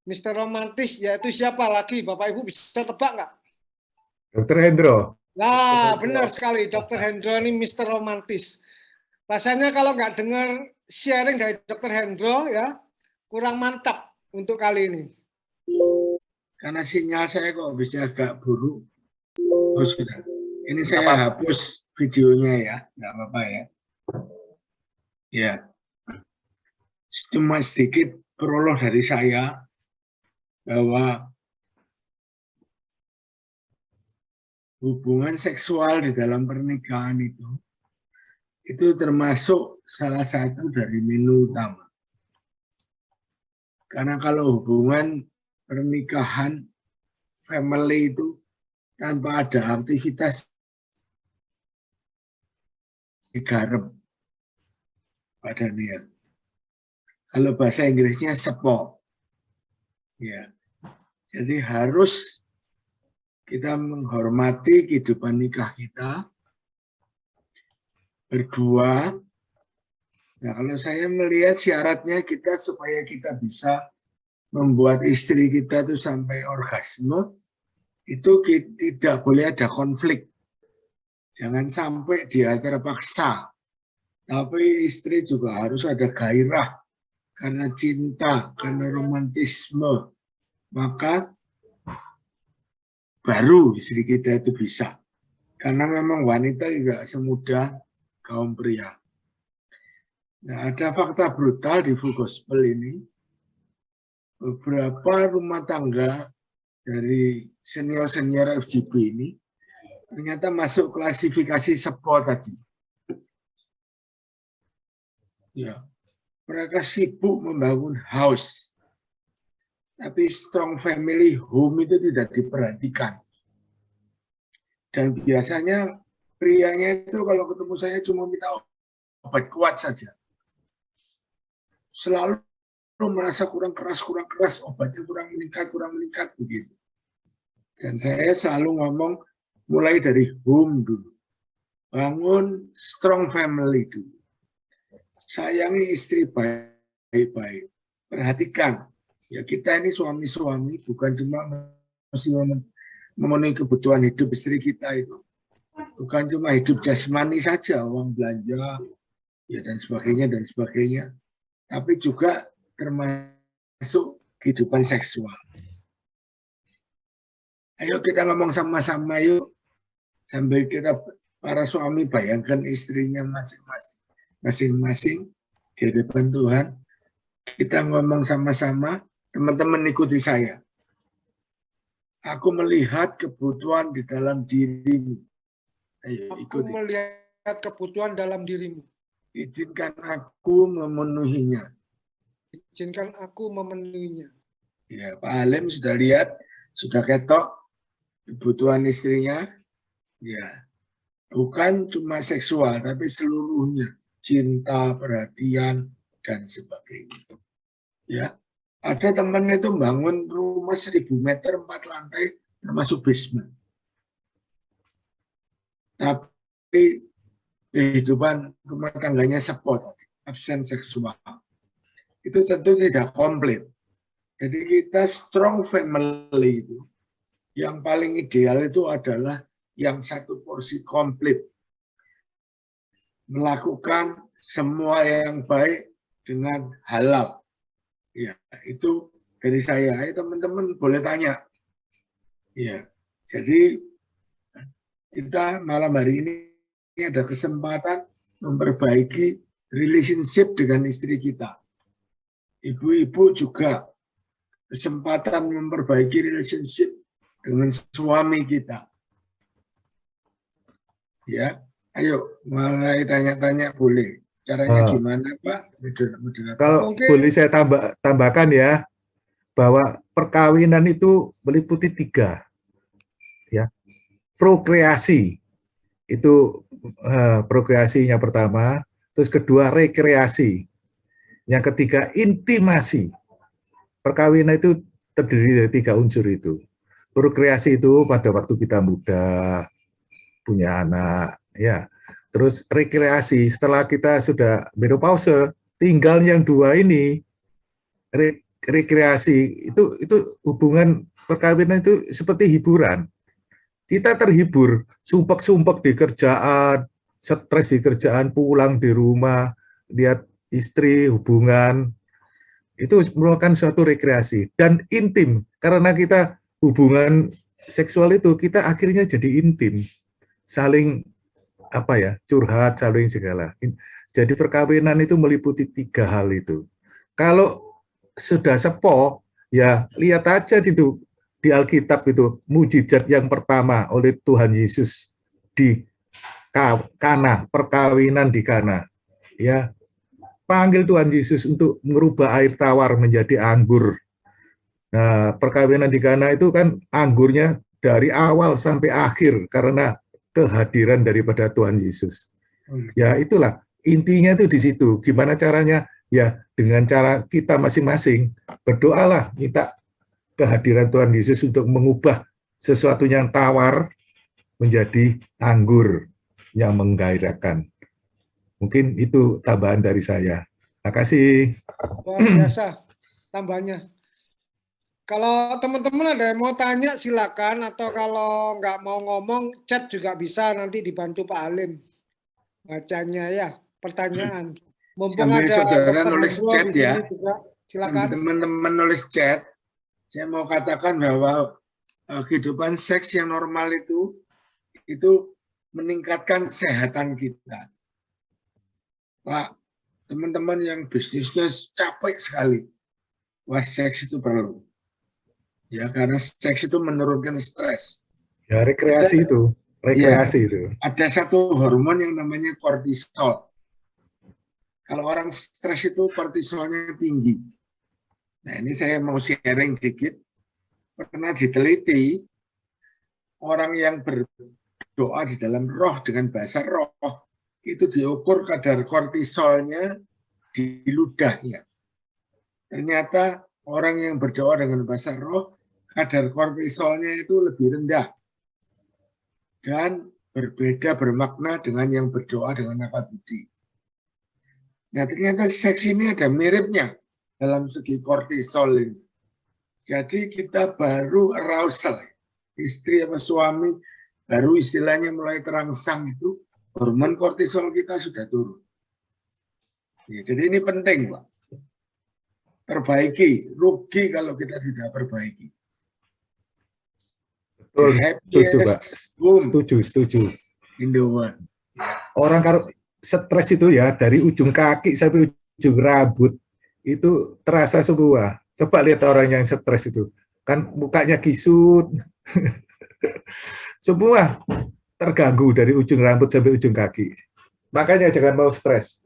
Mr. Romantis yaitu siapa lagi? Bapak Ibu bisa tebak nggak? Dr. Hendro. Nah, benar sekali. Dr. Hendro ini Mr. Romantis. Rasanya kalau nggak dengar sharing dari Dr. Hendro ya kurang mantap untuk kali ini. Karena sinyal saya kok bisa agak buruk. Oh, sudah. Ini saya hapus videonya ya, nggak apa-apa ya. Ya, cuma sedikit prolog dari saya bahwa hubungan seksual di dalam pernikahan itu termasuk salah satu dari menu utama. Karena kalau hubungan pernikahan family itu tanpa ada aktivitas digarap pada niat. Kalau bahasa Inggrisnya support. Ya. Jadi harus kita menghormati kehidupan nikah kita berdua. Nah, kalau saya melihat syaratnya kita supaya kita bisa membuat istri kita itu sampai orgasme, itu tidak boleh ada konflik. Jangan sampai dia terpaksa. Tapi istri juga harus ada gairah karena cinta, karena romantisme. Maka baru istri kita itu bisa. Karena memang wanita tidak semudah kaum pria. Nah, ada fakta brutal di Full Gospel ini. Beberapa rumah tangga dari senior-senior FGB ini ternyata masuk klasifikasi SEPO tadi. Ya, mereka sibuk membangun house, tapi strong family home itu tidak diperhatikan. Dan biasanya prianya itu kalau ketemu saya cuma minta obat kuat saja. Selalu merasa kurang keras, obatnya kurang meningkat begitu. Dan saya selalu ngomong mulai dari home dulu. Bangun strong family dulu. Sayangi istri baik-baik. Perhatikan, ya kita ini suami-suami bukan cuma memenuhi kebutuhan hidup istri kita itu. Bukan cuma hidup jasmani saja, uang belanja, ya dan sebagainya. Tapi juga termasuk kehidupan seksual. Ayo kita ngomong sama-sama yuk. Sambil kita para suami bayangkan istrinya masing-masing di depan Tuhan. Kita ngomong sama-sama, teman-teman ikuti saya. Aku melihat kebutuhan di dalam dirimu. Ayo, ikuti. Aku melihat kebutuhan dalam dirimu. Izinkan aku memenuhinya. Izinkan aku memenuhinya. Ya, Pak Halim sudah lihat, sudah ketok kebutuhan istrinya. Ya, bukan cuma seksual, tapi seluruhnya. Cinta, perhatian, dan sebagainya. Ya, ada teman itu bangun rumah 1000 meter 4 lantai termasuk basement. Tapi kehidupan rumah tangganya sepot, absen seksual. Itu tentu tidak komplit. Jadi kita strong family itu, yang paling ideal itu adalah yang satu porsi komplit. Melakukan semua yang baik dengan halal. Ya, itu dari saya. Ayo teman-teman boleh tanya. Ya, jadi kita malam hari ini ada kesempatan memperbaiki relationship dengan istri kita. Ibu-ibu juga kesempatan memperbaiki relationship dengan suami kita. Ya, ayo mulai tanya-tanya boleh. Caranya gimana Pak? Kalau boleh saya tambahkan ya, bahwa perkawinan itu meliputi 3. Ya. Prokreasi, itu prokreasinya pertama, Terus kedua, rekreasi. Yang ketiga, intimasi. Perkawinan itu terdiri dari 3 unsur itu. Prokreasi itu pada waktu kita muda, punya anak, ya. Terus rekreasi setelah kita sudah menopause, tinggal yang 2 ini. Rekreasi itu hubungan perkawinan itu seperti hiburan. Kita terhibur, sumpek-sumpek di kerjaan, stres di kerjaan, pulang di rumah, lihat istri, hubungan, itu merupakan suatu rekreasi. Dan intim, karena kita hubungan seksual itu, kita akhirnya jadi intim. Saling curhat, saling segala. Jadi perkawinan itu meliputi 3 hal itu. Kalau sudah sepo, ya lihat aja itu di Alkitab itu mujizat yang pertama oleh Tuhan Yesus di Kana, perkawinan di Kana. Ya, panggil Tuhan Yesus untuk merubah air tawar menjadi anggur. Nah, perkawinan di Kana itu kan anggurnya dari awal sampai akhir karena kehadiran daripada Tuhan Yesus. Ya, itulah intinya itu di situ. Gimana caranya? Ya, dengan cara kita masing-masing berdoalah, minta kehadiran Tuhan Yesus untuk mengubah sesuatu yang tawar menjadi anggur yang menggairahkan. Mungkin itu tambahan dari saya. Terima kasih. Luar biasa tambahnya. Kalau teman-teman ada yang mau tanya silakan, atau kalau nggak mau ngomong chat juga bisa, nanti dibantu Pak Halim bacanya ya pertanyaan. Mumpung Sambil ada saudara Dr. nulis Hendro chat di sini ya. juga, silakan. Teman-teman nulis chat. Saya mau katakan bahwa kehidupan seks yang normal itu meningkatkan kesehatan kita. Pak, teman-teman yang bisnisnya capek sekali, wah seks itu perlu. Ya, karena seks itu menurunkan stres. Ya, rekreasi itu. Rekreasi itu. Ada satu hormon yang namanya kortisol. Kalau orang stres itu kortisolnya tinggi. Nah, ini saya mau sharing dikit. Pernah diteliti, orang yang berdoa di dalam roh dengan bahasa roh, itu diukur kadar kortisolnya di ludahnya. Ternyata orang yang berdoa dengan bahasa roh, kadar kortisolnya itu lebih rendah. Dan berbeda bermakna dengan yang berdoa dengan akal budi. Nah, ternyata seks ini ada miripnya dalam segi kortisol ini. Jadi kita baru arousal, istri atau suami, baru istilahnya mulai terangsang itu, hormon kortisol kita sudah turun. Ya, jadi ini penting, Pak. Perbaiki, rugi kalau kita tidak perbaiki. Betul, setuju, Pak. Setuju. In the world. Orang kalau stres itu ya, dari ujung kaki sampai ujung rambut, itu terasa semua. Coba lihat orang yang stres itu. Kan mukanya kisut. Semua terganggu dari ujung rambut sampai ujung kaki. Makanya jangan mau stres.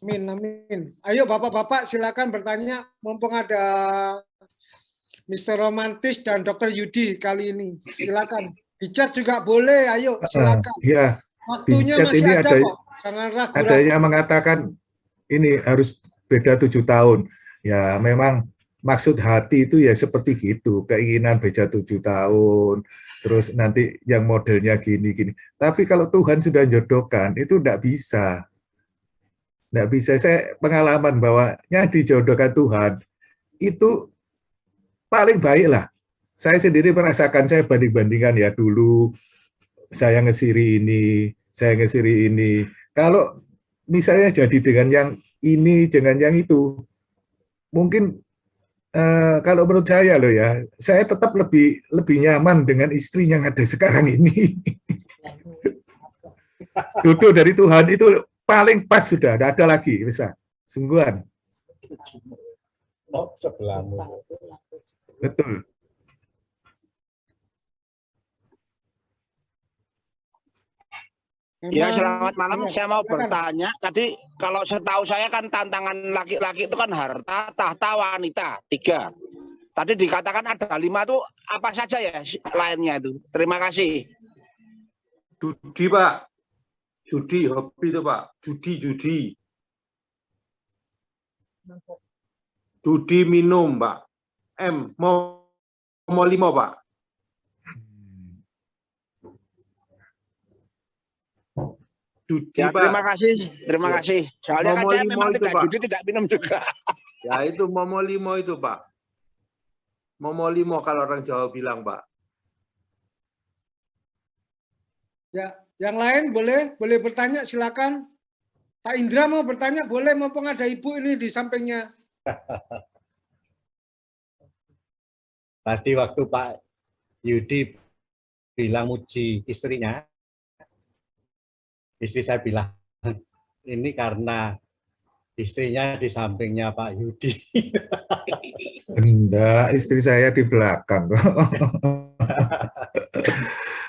Amin, amin. Ayo Bapak-Bapak silakan bertanya, mumpung ada Mr. Romantis dan Dr. Yudi kali ini. Silakan. Di chat juga boleh, ayo silakan. Iya. Waktunya di chat masih ini ada kok. Jangan ragu-ragu. Ada yang mengatakan ini harus beda 7 tahun. Ya memang maksud hati itu ya seperti gitu, keinginan beda 7 tahun, terus nanti yang modelnya gini-gini. Tapi kalau Tuhan sudah jodohkan, itu enggak bisa. Enggak bisa. Saya pengalaman bahwa yang dijodohkan Tuhan, itu paling baik lah. Saya sendiri merasakan, saya banding-bandingkan ya dulu, saya ngesiri ini, saya ngesiri ini. Kalau misalnya jadi dengan yang ini, dengan yang itu, mungkin kalau menurut saya loh ya, saya tetap lebih nyaman dengan istri yang ada sekarang ini. Jodoh dari Tuhan itu paling pas sudah, tidak ada lagi, bisa. Sungguhan. Oh, sebelahmu. Betul. Ya, selamat malam. Saya mau bertanya. Tadi kalau setahu saya kan tantangan laki-laki itu kan harta, tahta, wanita. 3. Tadi dikatakan ada 5 itu apa saja ya lainnya itu. Terima kasih. Judi, Pak. Judi, hobi itu, Pak. Judi. Judi minum, Pak. Mau 5, Pak. Judi, Ya, Pak. terima kasih. Soalnya kan saya memang itu, tidak Pak. judi, tidak minum juga. Ya, itu Momo Limo itu, Pak. Momo Limo kalau orang Jawa bilang, Pak. Ya, yang lain boleh bertanya, silakan. Pak Indra mau bertanya, boleh, mumpung ada ibu ini di sampingnya. Tadi waktu Pak Yudi bilang muji istrinya, istri saya bilang, ini karena istrinya di sampingnya Pak Yudi. Enggak, istri saya di belakang.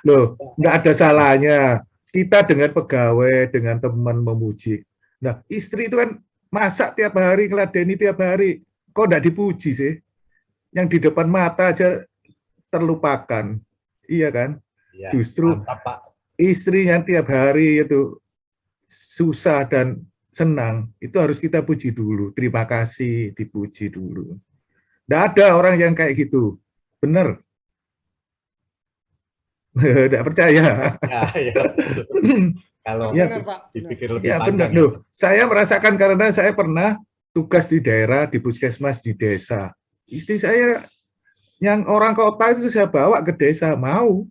Loh, enggak ada salahnya. Kita dengan pegawai, dengan teman memuji. Nah, istri itu kan masak tiap hari, ngeladeni tiap hari. Kok enggak dipuji sih? Yang di depan mata aja terlupakan. Iya kan? Ya, Justru mantap, Pak. Istri yang tiap hari itu susah dan senang, itu harus kita puji dulu. Terima kasih, dipuji dulu. Nggak ada orang yang kayak gitu. Benar? Nggak percaya. Ya. Kalau Ya, Benar, Pak. dipikir lebih ya benar. panjang. Ya. Loh, saya merasakan karena saya pernah tugas di daerah, di puskesmas di desa. Istri saya yang orang kota itu saya bawa ke desa, mau.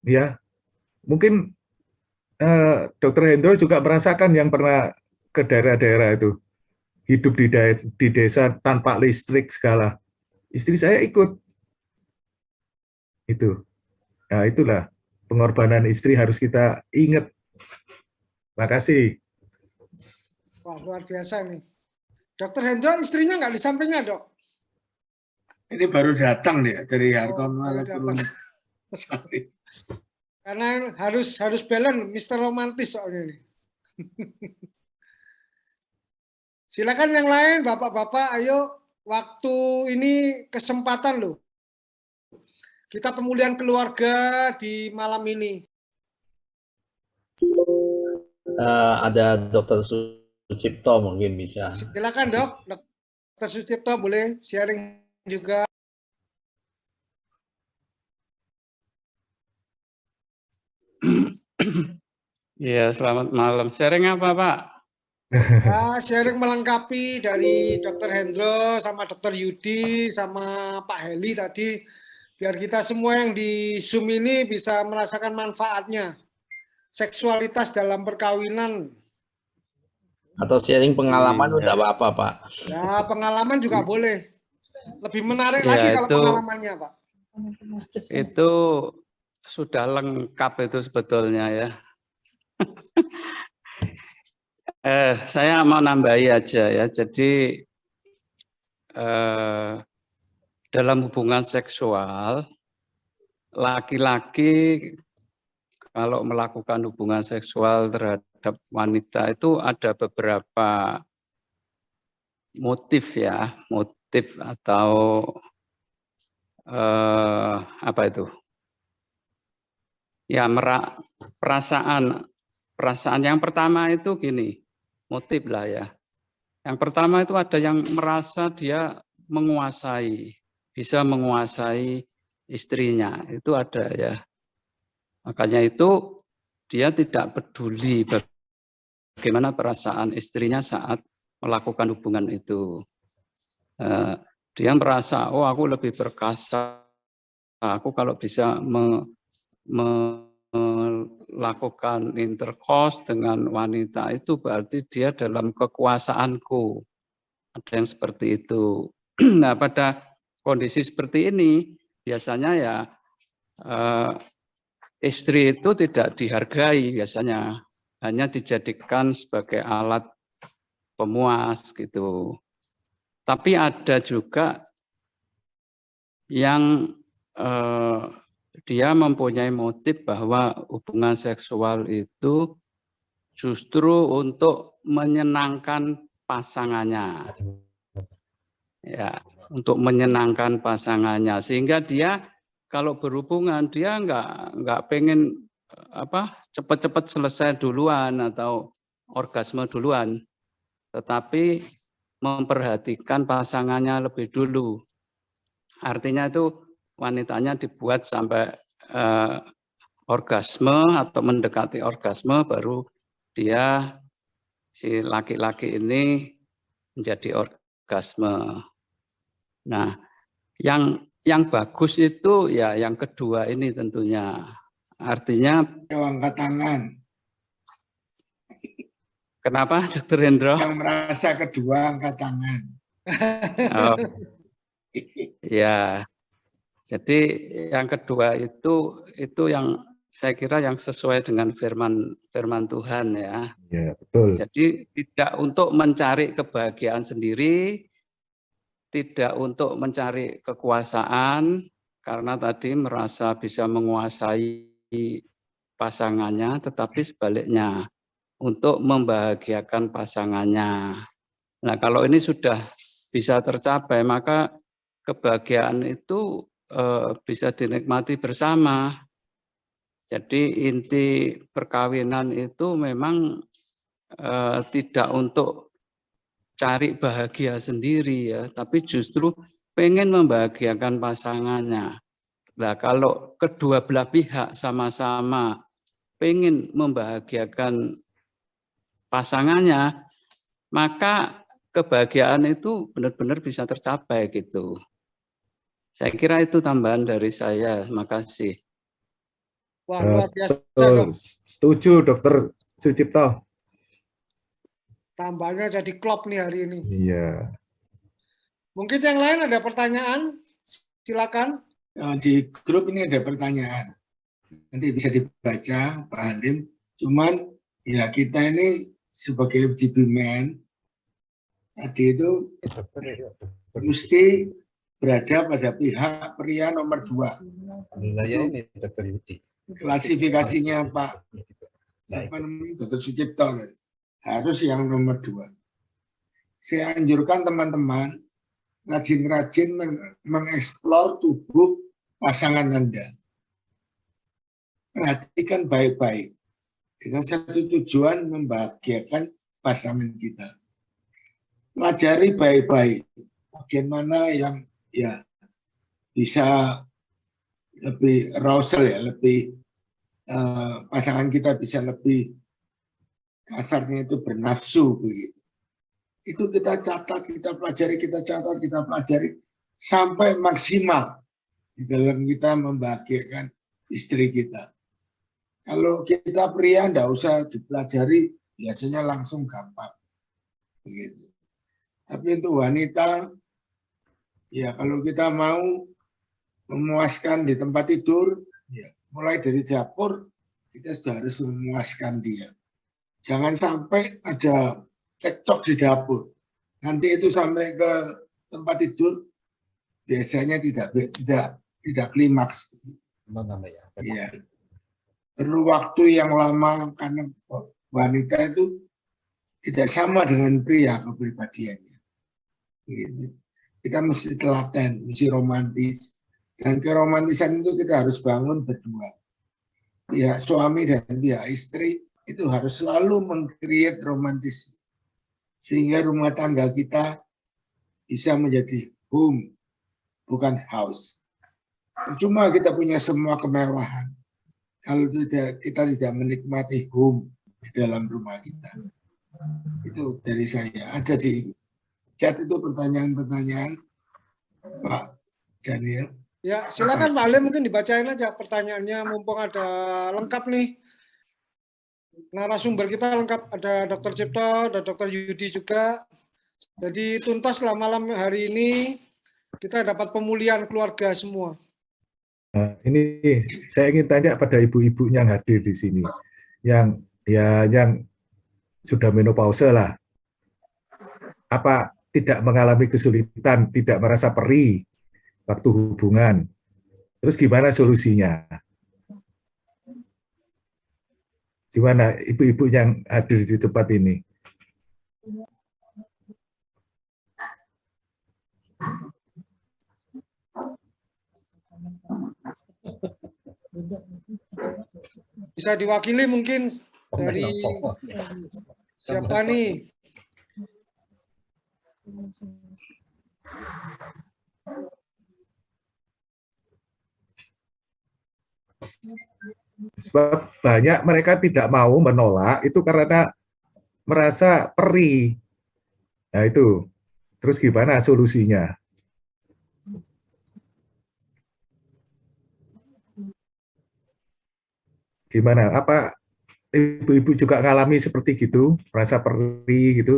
Ya, mungkin Dr. Hendro juga merasakan yang pernah ke daerah-daerah itu, hidup di desa tanpa listrik segala. Istri saya ikut. Itu. Nah, itulah pengorbanan istri harus kita ingat. Makasih. Wah, luar biasa nih. Dokter Hendro, istrinya nggak di sampingnya, Dok? Ini baru datang dia dari Hartono baru turun. Karena harus balance, Mr. Romantis soalnya ini. Silakan yang lain, Bapak-bapak, ayo, waktu ini kesempatan loh. Kita pemulihan keluarga di malam ini. Ada Dr. Sucipto mungkin bisa. Silakan, Dok. Dr. Sucipto boleh sharing juga. Iya, selamat malam. Sharing apa, Pak? Ya, sharing melengkapi dari Dr. Hendro sama Dr. Yudi sama Pak Heli tadi, biar kita semua yang di Zoom ini bisa merasakan manfaatnya. Seksualitas dalam perkawinan. Atau sharing pengalaman udah apa-apa, Pak. Ya, pengalaman juga boleh. Lebih menarik Ya, lagi kalau itu- pengalamannya, Pak. Itu sudah lengkap itu sebetulnya ya. Saya mau nambahi aja ya. Jadi dalam hubungan seksual, laki-laki kalau melakukan hubungan seksual terhadap wanita itu ada beberapa motif ya, motif atau apa itu? Ya, perasaan yang pertama itu gini, motif lah ya. Yang pertama itu ada yang merasa dia menguasai, bisa menguasai istrinya, itu ada ya. Makanya itu dia tidak peduli bagaimana perasaan istrinya saat melakukan hubungan itu. Dia merasa, oh aku lebih perkasa, aku kalau bisa melakukan intercourse dengan wanita itu berarti dia dalam kekuasaanku. Ada yang seperti itu. Nah, pada kondisi seperti ini biasanya ya istri itu tidak dihargai biasanya, hanya dijadikan sebagai alat pemuas gitu. Tapi ada juga yang dia mempunyai motif bahwa hubungan seksual itu justru untuk menyenangkan pasangannya. Ya, untuk menyenangkan pasangannya. Sehingga dia kalau berhubungan, dia nggak pengen cepat-cepat selesai duluan atau orgasme duluan, tetapi memperhatikan pasangannya lebih dulu. Artinya itu wanitanya dibuat sampai orgasme atau mendekati orgasme, baru dia si laki-laki ini menjadi orgasme. Nah, yang bagus itu ya yang kedua ini tentunya. Artinya Angkat tangan. kenapa Dr. Hendro? Yang merasa kedua angkat tangan. Oh, ya. Jadi yang kedua itu yang saya kira yang sesuai dengan firman Tuhan ya. Ya, betul. Jadi tidak untuk mencari kebahagiaan sendiri, tidak untuk mencari kekuasaan, karena tadi merasa bisa menguasai pasangannya, tetapi sebaliknya untuk membahagiakan pasangannya. Nah, kalau ini sudah bisa tercapai, maka kebahagiaan itu bisa dinikmati bersama. Jadi inti perkawinan itu memang tidak untuk cari bahagia sendiri ya, tapi justru pengen membahagiakan pasangannya. Nah, kalau kedua belah pihak sama-sama pengen membahagiakan pasangannya, maka kebahagiaan itu benar-benar bisa tercapai gitu. Saya kira itu tambahan dari saya. Terima kasih. Wah, luar biasa, Betul. Dok. Setuju, Dokter Sucipto. Tambahnya jadi klop nih hari ini. Iya. Mungkin yang lain ada pertanyaan? Silakan. Di grup ini ada pertanyaan. Nanti bisa dibaca, Pak Halim. Cuman ya kita ini sebagai FGB Man, tadi itu mesti berada pada pihak pria nomor 2. Ini Dr. Yudi. Klasifikasinya Pak Dr. Sucipto harus yang nomor 2. Saya anjurkan teman-teman rajin-rajin mengeksplor tubuh pasangan Anda. Perhatikan baik-baik dengan satu tujuan membahagiakan pasangan kita. Pelajari baik-baik bagaimana yang ya bisa lebih arousal ya, lebih pasangan kita bisa lebih kasarnya itu bernafsu begitu. Itu kita catat, kita pelajari, kita catat, kita pelajari sampai maksimal di dalam kita membahagiakan istri kita. Kalau kita pria enggak usah dipelajari, biasanya langsung gampang. Begitu. Tapi untuk wanita, ya kalau kita mau memuaskan di tempat tidur, ya, mulai dari dapur, kita sudah harus memuaskan dia. Jangan sampai ada cekcok di dapur. Nanti itu sampai ke tempat tidur, biasanya tidak klimaks. Ya. Perlu waktu yang lama karena wanita itu tidak sama dengan pria kepribadiannya. Gitu. Kita mesti telaten, mesti romantis. Dan keromantisan itu kita harus bangun berdua. Pihak suami dan pihak istri itu harus selalu meng-create romantis. Sehingga rumah tangga kita bisa menjadi home, bukan house. Cuma kita punya semua kemewahan. Kalau kita tidak menikmati home di dalam rumah kita. Itu dari saya. Ada di chat itu pertanyaan-pertanyaan Pak Daniel. Ya, silakan Pak Halim, mungkin dibacain aja pertanyaannya, mumpung ada lengkap nih. Narasumber kita lengkap, ada Dr. Cipto, ada Dr. Yudi juga. Jadi tuntaslah malam hari ini, kita dapat pemulihan keluarga semua. Nah, ini saya ingin tanya pada ibu-ibu yang hadir di sini, yang sudah menopause lah, apa tidak mengalami kesulitan, tidak merasa perih waktu hubungan, terus gimana solusinya? Gimana ibu-ibu yang hadir di tempat ini? bisa diwakili mungkin dari siapa nih? Sebab banyak mereka tidak mau menolak itu karena merasa perih. Nah itu, terus gimana solusinya? Gimana? Apa ibu-ibu juga ngalami seperti gitu, merasa perih gitu?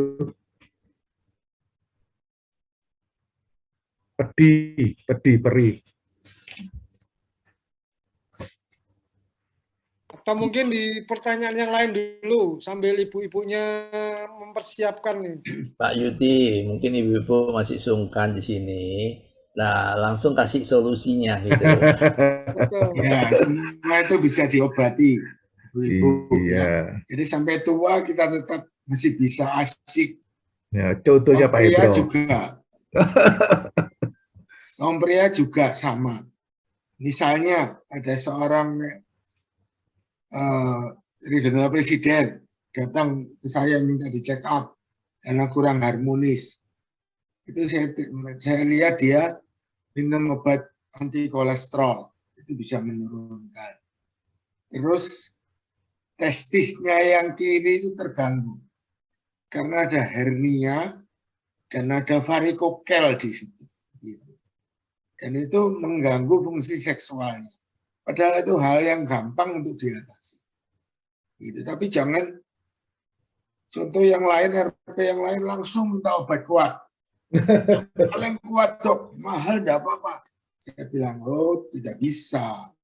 Pedih, perih. Atau mungkin di pertanyaan yang lain dulu sambil ibu-ibunya mempersiapkan nih. Pak Yudi, mungkin ibu-ibu masih sungkan di sini. Nah, langsung kasih solusinya gitu. Betul. Ya, semua itu bisa diobati, ibu-ibu. Iya. Jadi sampai tua kita tetap masih bisa asik. Ya, contohnya Pak Pria Hendro. juga. Kaum pria juga sama. Misalnya ada seorang regional presiden datang ke saya minta di check up karena kurang harmonis. Itu saya lihat dia minum obat anti kolesterol, itu bisa menurunkan. Terus testisnya yang kiri itu terganggu karena ada hernia dan ada varikokel di situ. Dan itu mengganggu fungsi seksualnya. Padahal itu hal yang gampang untuk diatasi. Gitu. Tapi jangan contoh yang lain, RP yang lain langsung minta obat kuat. Paling kuat dok, mahal enggak apa-apa. Saya bilang, oh tidak bisa.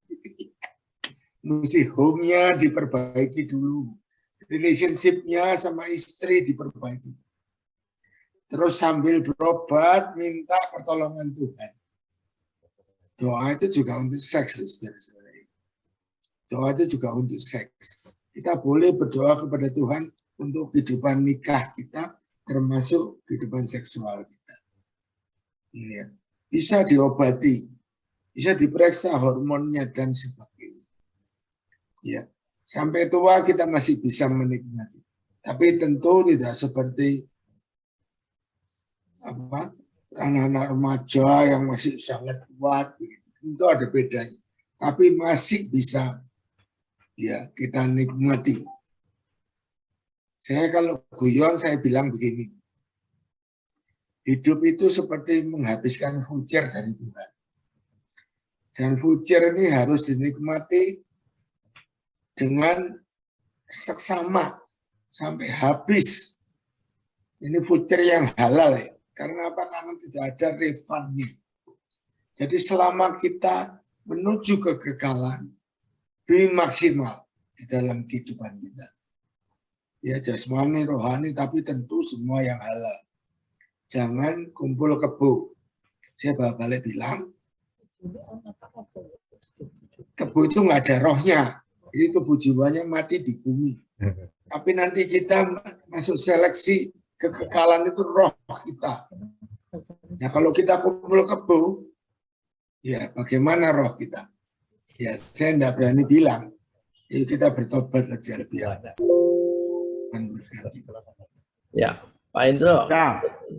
Mesti home-nya diperbaiki dulu. Relationship-nya sama istri diperbaiki. Terus sambil berobat, minta pertolongan Tuhan. Doa itu juga untuk seks, saudara-saudara. Doa itu juga untuk seks. Kita boleh berdoa kepada Tuhan untuk kehidupan nikah kita, termasuk kehidupan seksual kita. Ya. Bisa diobati, bisa diperiksa hormonnya dan sebagainya. Ya. Sampai tua kita masih bisa menikmati. Tapi tentu tidak seperti anak-anak remaja yang masih sangat kuat, itu ada bedanya. Tapi masih bisa ya kita nikmati. Saya kalau guyon saya bilang begini, hidup itu seperti menghabiskan voucher dari Tuhan. Dan voucher ini harus dinikmati dengan seksama sampai habis. Ini voucher yang halal ya. Karena apa? Karena tidak ada refundnya. Jadi selama kita menuju kekekalan, be maksimal di dalam kehidupan kita. Ya jasmani, rohani, tapi tentu semua yang halal. Jangan kumpul kebo. Saya balik bilang, kebo itu nggak ada rohnya. Jadi tubuh jiwanya mati di bumi. Tapi nanti kita masuk seleksi kekekalan itu roh kita. Nah kalau kita kumpul kebo, ya bagaimana roh kita? Ya saya tidak berani bilang. Jadi kita bertobat aja lebih awal. Ya, Pak Indro,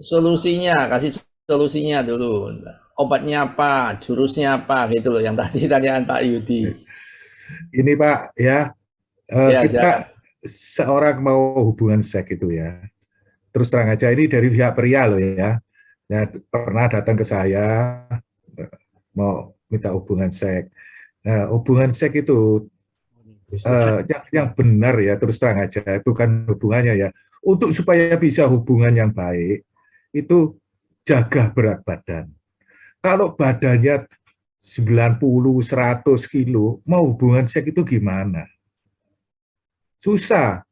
solusinya, kasih solusinya dulu. Obatnya apa, jurusnya apa, gitu loh. Yang tadi tanyaan Pak Yudi. Ini Pak, ya, Ya, kita seorang mau hubungan seks itu ya. Terus terang aja ini dari pihak pria loh ya. Ya pernah datang ke saya mau minta hubungan seks. Nah, hubungan seks itu yang benar ya, terus terang aja bukan hubungannya ya. Untuk supaya bisa hubungan yang baik itu jaga berat badan. Kalau badannya 90, 100 kilo, mau hubungan seks itu gimana? Susah.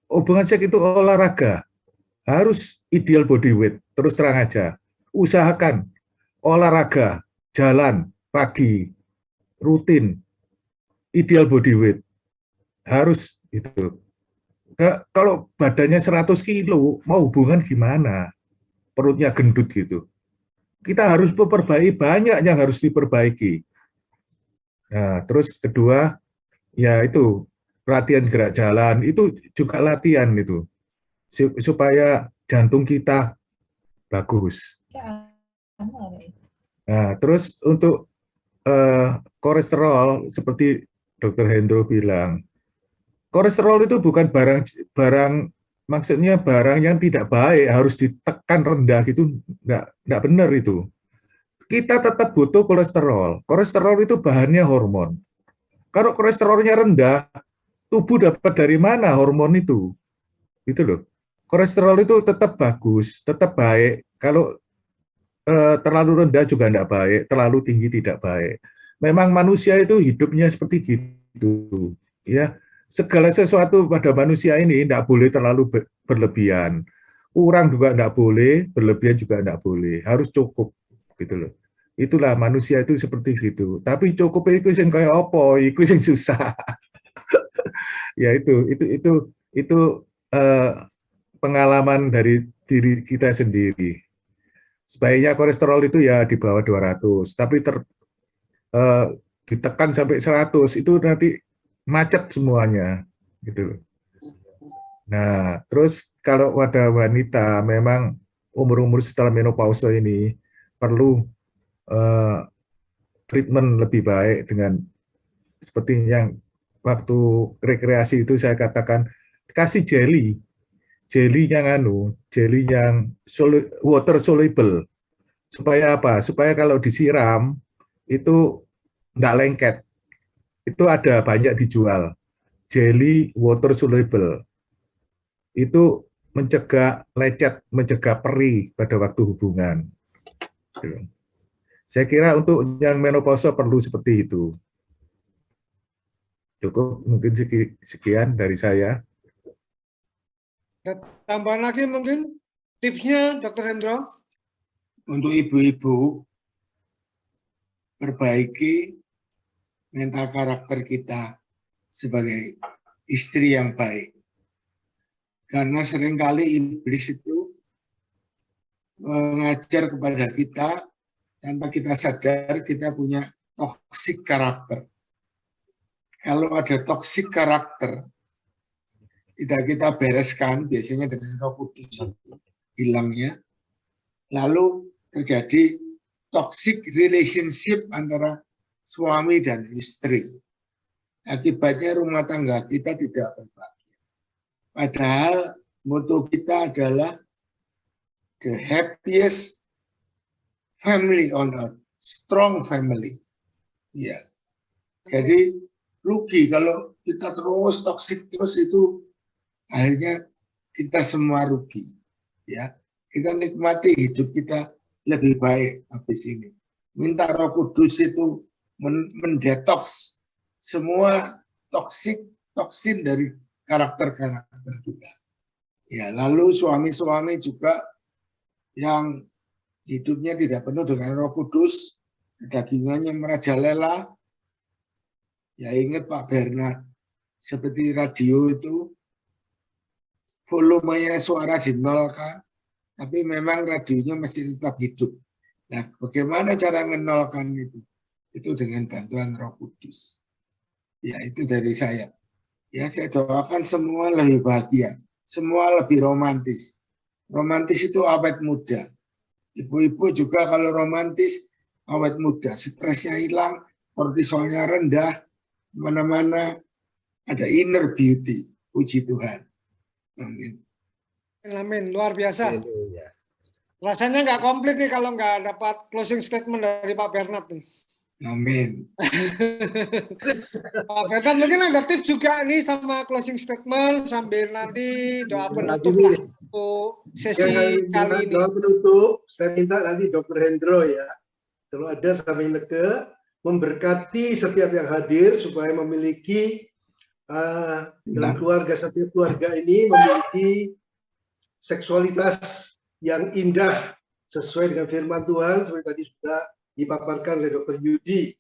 Hubungan seks itu olahraga. Harus ideal body weight, terus terang aja. Usahakan olahraga, jalan pagi, rutin, ideal body weight. Harus itu. Kalau badannya 100 kilo, mau hubungan gimana? Perutnya gendut gitu. Kita harus memperbaiki, banyak yang harus diperbaiki. Nah, terus kedua, ya itu latihan gerak jalan, itu juga latihan itu supaya jantung kita bagus. Nah, terus untuk kolesterol seperti Dr. Hendro bilang, kolesterol itu bukan barang maksudnya barang yang tidak baik harus ditekan rendah gitu, nggak benar itu. Kita tetap butuh kolesterol. Kolesterol itu bahannya hormon. Kalau kolesterolnya rendah, tubuh dapat dari mana hormon itu? Gitu loh. Kolesterol itu tetap bagus, tetap baik. Kalau terlalu rendah juga tidak baik, terlalu tinggi tidak baik. Memang manusia itu hidupnya seperti gitu, ya. Segala sesuatu pada manusia ini tidak boleh terlalu berlebihan. Kurang juga tidak boleh, berlebihan juga tidak boleh. Harus cukup, gitu loh. Itulah manusia itu seperti itu. Tapi cukup itu yang kayak apa? Itu yang susah. Ya itu pengalaman dari diri kita sendiri. Sebaiknya kolesterol itu ya di bawah 200, tapi ditekan sampai 100 itu nanti macet semuanya gitu. Nah, terus kalau pada wanita memang umur-umur setelah menopause ini perlu treatment lebih baik dengan seperti yang waktu rekreasi itu saya katakan kasih jelly yang water soluble. Supaya apa? Supaya kalau disiram itu enggak lengket. Itu ada banyak dijual. Jelly water soluble. Itu mencegah lecet, mencegah perih pada waktu hubungan. Saya kira untuk yang menopause perlu seperti itu. Cukup mungkin sekian dari saya. Tambahan lagi mungkin tipsnya, Dr. Hendro? Untuk ibu-ibu, perbaiki mental karakter kita sebagai istri yang baik. Karena seringkali iblis itu mengajar kepada kita, tanpa kita sadar kita punya toxic karakter. Kalau ada toxic karakter, tidak kita bereskan, biasanya dengan Roh Kudus hilangnya, lalu terjadi toxic relationship antara suami dan istri. Akibatnya rumah tangga kita tidak berbahagia. Padahal moto kita adalah the happiest family on earth, strong family. Ya, jadi rugi kalau kita terus toxic terus, itu akhirnya kita semua rugi. Ya, kita nikmati hidup kita lebih baik habis ini. Minta Roh Kudus itu mendetoks semua toksin dari karakter-karakter kita. Ya, lalu suami-suami juga yang hidupnya tidak penuh dengan Roh Kudus, kedagingannya merajalela. Ya, ingat Pak Bernard, seperti radio itu volumenya suara dinolkan, tapi memang radionya masih tetap hidup. Nah, bagaimana cara menolkan itu? Itu dengan bantuan Roh Kudus. Ya, itu dari saya. Ya, saya doakan semua lebih bahagia, semua lebih romantis. Romantis itu awet muda. Ibu-ibu juga kalau romantis, awet muda. Stresnya hilang, kortisolnya rendah, mana-mana ada inner beauty. Puji Tuhan. Amin. Amin, luar biasa. Rasanya nggak komplit nih kalau nggak dapat closing statement dari Pak Bernard nih. Amin. Pak Bernard mungkin ada tips juga nih sama closing statement sambil nanti doa penutup lah untuk sesi kali ini. Doa penutup, saya minta nanti Dr. Hendro ya, kalau ada sampai lega, memberkati setiap yang hadir supaya memiliki dalam keluarga, setiap keluarga ini memiliki seksualitas yang indah sesuai dengan firman Tuhan seperti tadi sudah dipaparkan oleh Dr. Yudi.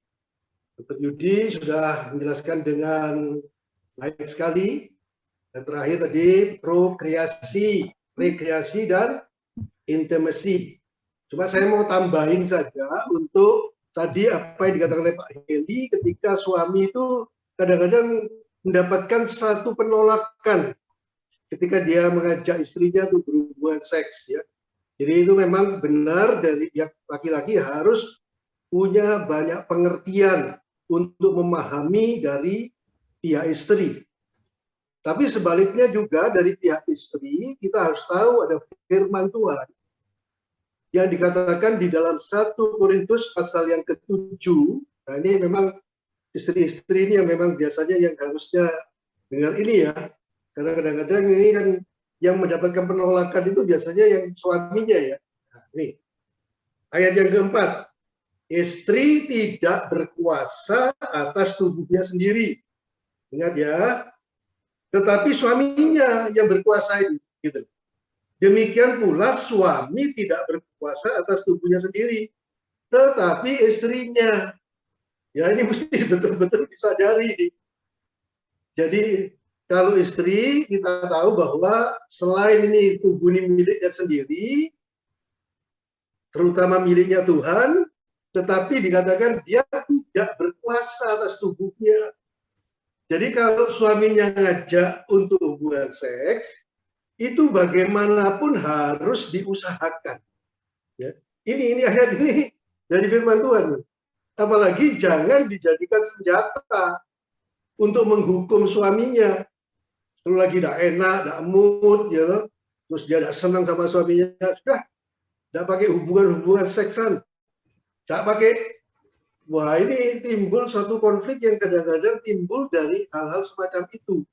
Dr. Yudi sudah menjelaskan dengan baik sekali. Dan terakhir tadi prokreasi, rekreasi dan intimacy. Cuma saya mau tambahin saja untuk tadi apa yang dikatakan oleh Pak Heli, ketika suami itu kadang-kadang mendapatkan satu penolakan ketika dia mengajak istrinya untuk berhubungan seks ya. Jadi itu memang benar dari pihak laki-laki harus punya banyak pengertian untuk memahami dari pihak istri. Tapi sebaliknya juga dari pihak istri, kita harus tahu ada firman Tuhan yang dikatakan di dalam 1 Korintus pasal yang ke-7. Nah ini memang istri-istri ini yang memang biasanya yang harusnya dengar ini ya. Karena kadang-kadang ini kan yang mendapatkan penolakan itu biasanya yang suaminya ya. Nah, ini ayat yang keempat. Istri tidak berkuasa atas tubuhnya sendiri. Ingat ya. Tetapi suaminya yang berkuasa itu. Gitu. Demikian pula suami tidak berkuasa atas tubuhnya sendiri. Tetapi istrinya. Ya ini mesti betul-betul disadari. Jadi kalau istri kita tahu bahwa selain ini tubuh ini miliknya sendiri, terutama miliknya Tuhan, tetapi dikatakan dia tidak berkuasa atas tubuhnya. Jadi kalau suaminya ngajak untuk hubungan seks, itu bagaimanapun harus diusahakan. Ya. Ini ayat ini dari firman Tuhan. Apalagi jangan dijadikan senjata untuk menghukum suaminya. Terus lagi tidak enak, tidak mood, ya, terus dia tidak senang sama suaminya, sudah, tidak pakai hubungan seksan, tidak pakai. Wah ini timbul suatu konflik yang kadang-kadang timbul dari hal-hal semacam itu.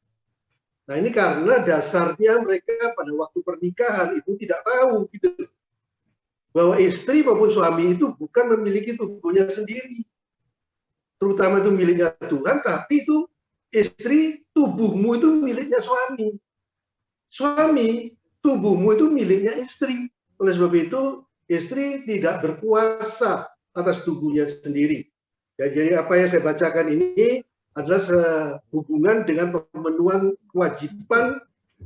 Nah ini karena dasarnya mereka pada waktu pernikahan itu tidak tahu gitu, bahwa istri maupun suami itu bukan memiliki tubuhnya sendiri. Terutama itu miliknya Tuhan, tapi itu istri, tubuhmu itu miliknya suami. Suami, tubuhmu itu miliknya istri. Oleh sebab itu, istri tidak berkuasa atas tubuhnya sendiri. Ya, jadi apa yang saya bacakan ini adalah sehubungan dengan pemenuhan kewajiban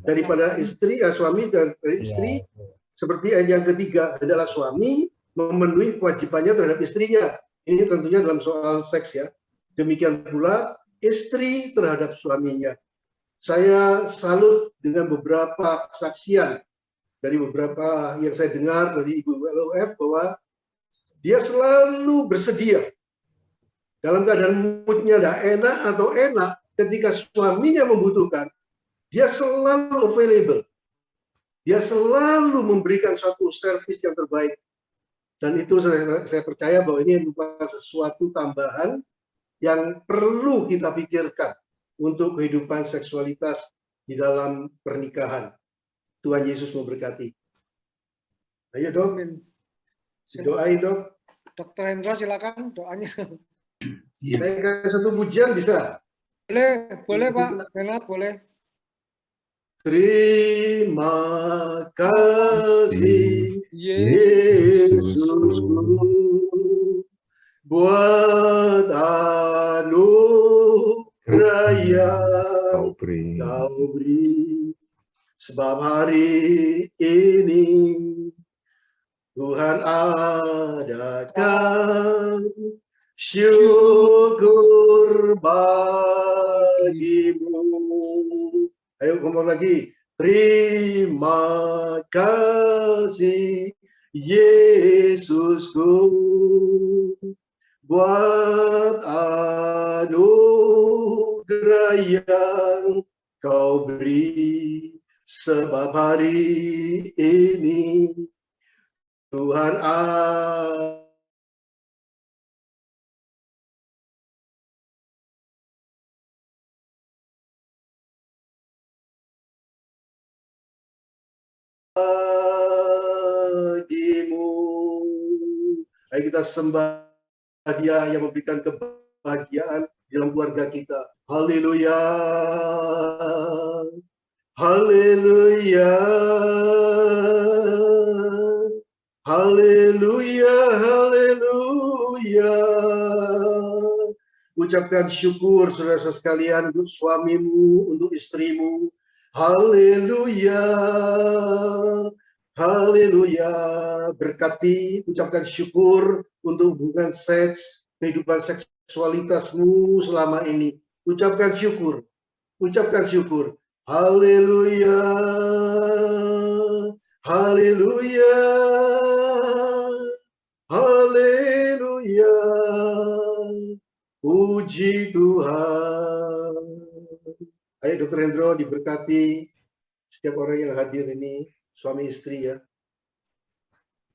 daripada istri, suami dan istri. Seperti ayat yang ketiga adalah suami memenuhi kewajibannya terhadap istrinya. Ini tentunya dalam soal seks ya. Demikian pula istri terhadap suaminya. Saya salut dengan beberapa kesaksian dari beberapa yang saya dengar dari Ibu LOF bahwa dia selalu bersedia dalam keadaan moodnya tidak enak atau enak, ketika suaminya membutuhkan, dia selalu available. Dia selalu memberikan suatu servis yang terbaik. Dan itu saya percaya bahwa ini merupakan sesuatu tambahan yang perlu kita pikirkan untuk kehidupan seksualitas di dalam pernikahan. Tuhan Yesus memberkati. Ayo dok, doai dok. Dokter Hendra silakan doanya. Saya kasih satu pujian bisa? Boleh Pak Renat, boleh. Terima kasih Yesus buat anugerah yang Kau beri, sebab hari ini Tuhan adakan syukur bagimu. Ayo ngomong lagi. Terima kasih Yesusku buat anugerah yang Kau beri, sebab hari ini Tuhan bagimu. Ayo kita sembah Dia yang memberikan kebahagiaan dalam keluarga kita. Haleluya. Haleluya. Haleluya. Haleluya. Ucapkan syukur saudara-saudara sekalian untuk suamimu, untuk istrimu. Haleluya. Haleluya. Berkati, ucapkan syukur untuk hubungan seks, kehidupan seksualitasmu selama ini. Ucapkan syukur. Ucapkan syukur. Haleluya. Haleluya. Haleluya. Puji Tuhan. Ayo Dr. Hendro, diberkati setiap orang yang hadir ini, suami istri ya.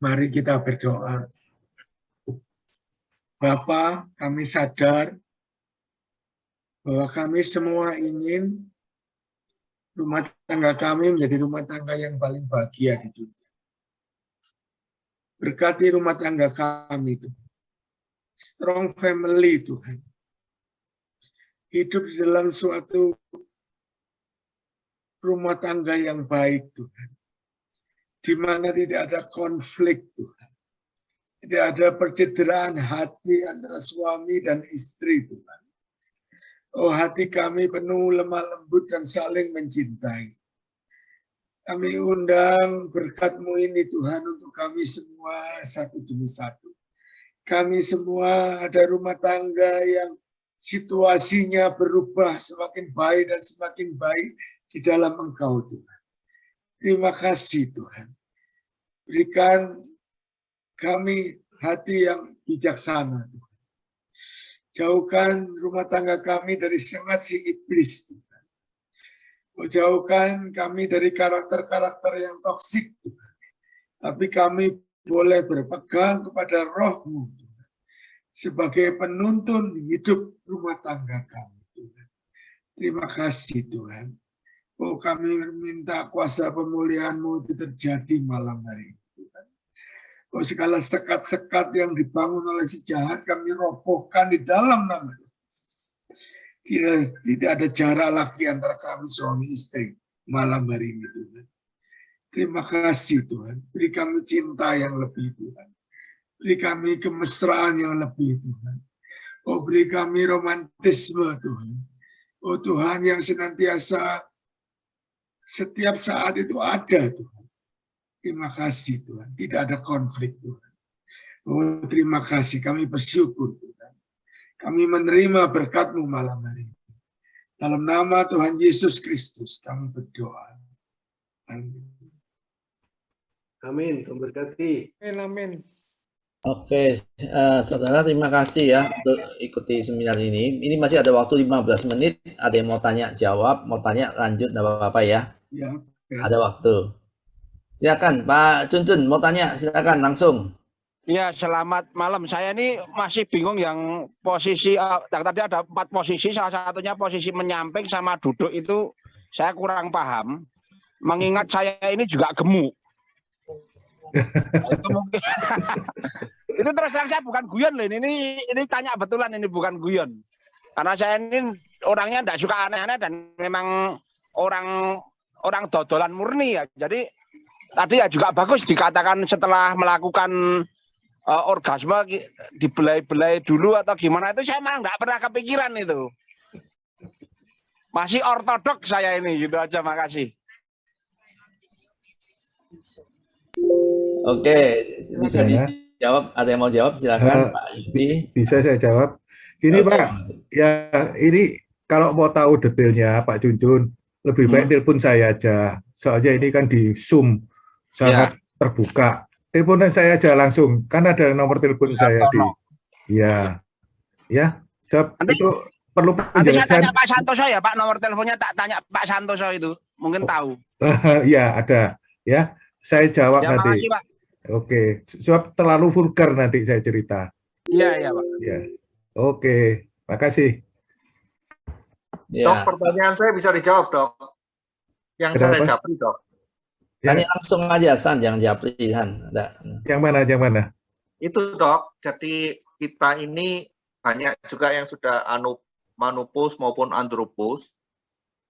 Mari kita berdoa. Bapa, kami sadar bahwa kami semua ingin rumah tangga kami menjadi rumah tangga yang paling bahagia di dunia. Berkati rumah tangga kami itu. Strong family Tuhan. Hidup di dalam suatu rumah tangga yang baik Tuhan. Di mana tidak ada konflik Tuhan. Tidak ada percederaan hati antara suami dan istri Tuhan. Oh, hati kami penuh lemah lembut dan saling mencintai. Kami undang berkat-Mu ini Tuhan untuk kami semua satu demi satu. Kami semua ada rumah tangga yang situasinya berubah semakin baik dan semakin baik di dalam Engkau Tuhan. Terima kasih Tuhan. Berikan kami hati yang bijaksana Tuhan. Jauhkan rumah tangga kami dari sengat si iblis Tuhan. Jauhkan kami dari karakter-karakter yang toksik Tuhan. Tapi kami boleh berpegang kepada Roh-Mu Tuhan. Sebagai penuntun hidup rumah tangga kami Tuhan. Terima kasih Tuhan. Oh, kami minta kuasa pemulihan-Mu itu terjadi malam hari ini Tuhan. Oh, segala sekat-sekat yang dibangun oleh si jahat kami robohkan di dalam nama Yesus. Tidak ada jarak lagi antara kami suami istri malam hari ini Tuhan. Terima kasih Tuhan. Beri kami cinta yang lebih Tuhan. Beri kami kemesraan yang lebih Tuhan. Oh, beri kami romantisme Tuhan. Oh Tuhan yang senantiasa setiap saat itu ada Tuhan. Terima kasih Tuhan. Tidak ada konflik Tuhan. Oh terima kasih. Kami bersyukur Tuhan. Kami menerima berkat-Mu malam hari ini. Dalam nama Tuhan Yesus Kristus kami berdoa. Amin. Amin. Tuhan berkati. Amin. Oke, saudara terima kasih ya untuk ikuti seminar ini. Ini masih ada waktu 15 menit. Ada yang mau tanya jawab, mau tanya lanjut, enggak apa-apa ya. Ya. Ada waktu. Silakan Pak Cun mau tanya, silakan langsung. Ya, selamat malam. Saya ini masih bingung yang posisi tadi ada 4 posisi, salah satunya posisi menyamping sama duduk itu saya kurang paham. Mengingat saya ini juga gemuk. Itu mungkin itu terus terang saya bukan guyon loh ini tanya betulan, ini bukan guyon karena saya ini orangnya tidak suka aneh-aneh dan memang orang dodolan murni ya. Jadi tadi ya juga bagus dikatakan setelah melakukan orgasme dibelai-belai dulu atau gimana, itu saya malah nggak pernah kepikiran itu. Masih ortodok saya ini, gitu aja. Makasih. Oke, bisa dijawab. Ada yang mau jawab? Silakan, Pak Yudi. Bisa saya jawab. Gini, Pak. Ya, ini kalau mau tahu detailnya, Pak Cun, lebih baik telepon saya aja. Soalnya ini kan di Zoom sangat terbuka. Teleponan saya aja langsung. Kan ada nomor telepon saya di. Ya, ya. Itu perlu penjelasan. Nanti saya tanya Pak Santoso ya, Pak. Nomor teleponnya tak tanya Pak Santoso itu. Mungkin tahu. Ya, ada. Ya. Saya jawab ya, nanti. Makasih, Pak. Oke, sebab terlalu vulgar nanti saya cerita. Iya, iya, Pak. Ya. Oke, makasih. Ya. Dok, pertanyaan saya bisa dijawab, Dok. Yang saya japri, Dok. Tanya langsung aja, San, jangan japri, San. Yang mana, yang mana? Itu, Dok. Jadi kita ini banyak juga yang sudah menopause maupun andropause.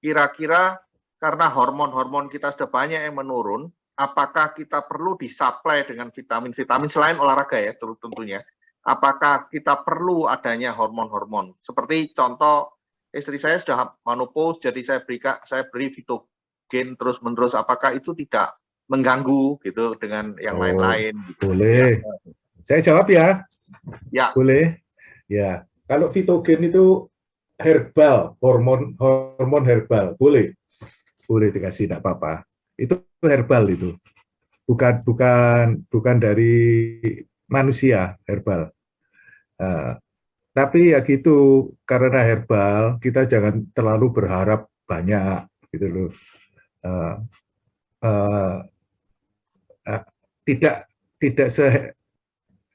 Kira-kira karena hormon-hormon kita sudah banyak yang menurun, apakah kita perlu disuplai dengan vitamin-vitamin selain olahraga ya tentunya? Apakah kita perlu adanya hormon-hormon? Seperti contoh istri saya sudah menopause, jadi saya beri Vitogen terus-menerus. Apakah itu tidak mengganggu gitu dengan yang lain-lain? Gitu. Boleh. Ya. Saya jawab ya. Ya. Boleh. Ya. Kalau Vitogen itu herbal, hormon herbal, boleh dikasih, tidak apa-apa. Itu herbal itu, bukan dari manusia herbal. Tapi ya gitu, karena herbal kita jangan terlalu berharap banyak gitu loh. Tidak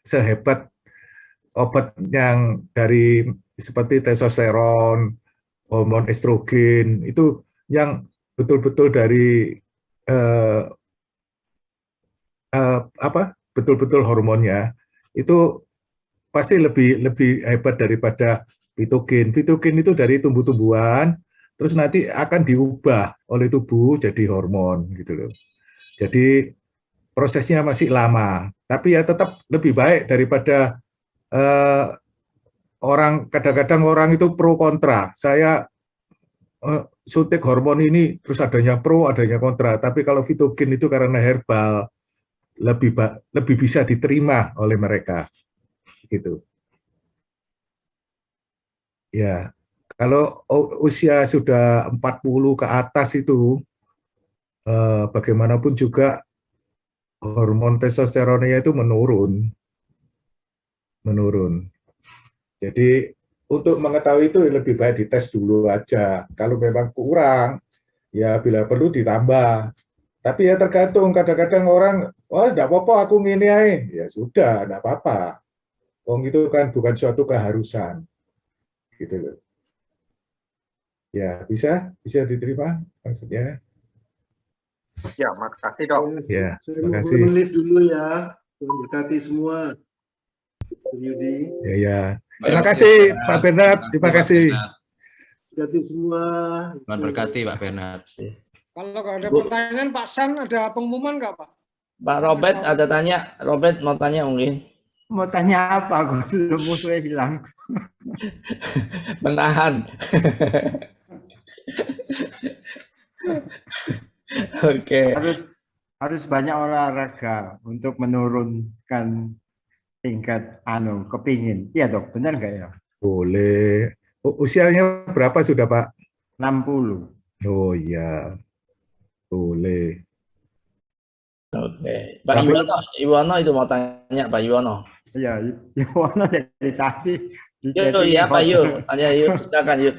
sehebat obat yang dari seperti testosteron, hormon estrogen, itu yang betul-betul dari betul-betul hormonnya itu pasti lebih hebat daripada pitogen. Pitogen itu dari tumbuh-tumbuhan, terus nanti akan diubah oleh tubuh jadi hormon gitu loh. Jadi prosesnya masih lama, tapi ya tetap lebih baik daripada kadang-kadang orang itu pro kontra. Saya suntik hormon ini terus adanya pro, adanya kontra. Tapi kalau pitogen itu karena herbal lebih bisa diterima oleh mereka. Gitu. Ya, kalau usia sudah 40 ke atas itu bagaimanapun juga hormon testosteronnya itu menurun. Jadi untuk mengetahui itu lebih baik dites dulu aja. Kalau memang kurang, ya bila perlu ditambah. Tapi ya tergantung, kadang-kadang orang, oh enggak apa-apa aku ngini aja. Ya sudah, enggak apa-apa. Itu kan bukan suatu keharusan. Gitu loh. Ya, bisa diterima maksudnya. Ya, makasih dok. Ya, terima makasih. kasih. Menit dulu ya. Tuhan berkati semua. Yudi. Ya. Terima kasih Pak Bernard. Terima kasih. Berkati semua. Tuhan berkati Pak Bernard. Kalau nggak ada pertanyaan, Pak San ada pengumuman nggak Pak? Pak Robert ada tanya. Robert mau tanya mungkin. Mau tanya apa? Kok belum musuhnya bilang. Menahan. Oke. Harus banyak olahraga untuk menurunkan tingkat kepingin. Iya dok, benar nggak ya? Boleh. Usianya berapa sudah Pak? 60. Oh iya. Boleh. Oke. Pak Iwono itu mau tanya Pak Iwono. Iya, Iwono dari tadi. Yuk, iya Pak yuk. Tanya yuk, silakan yuk.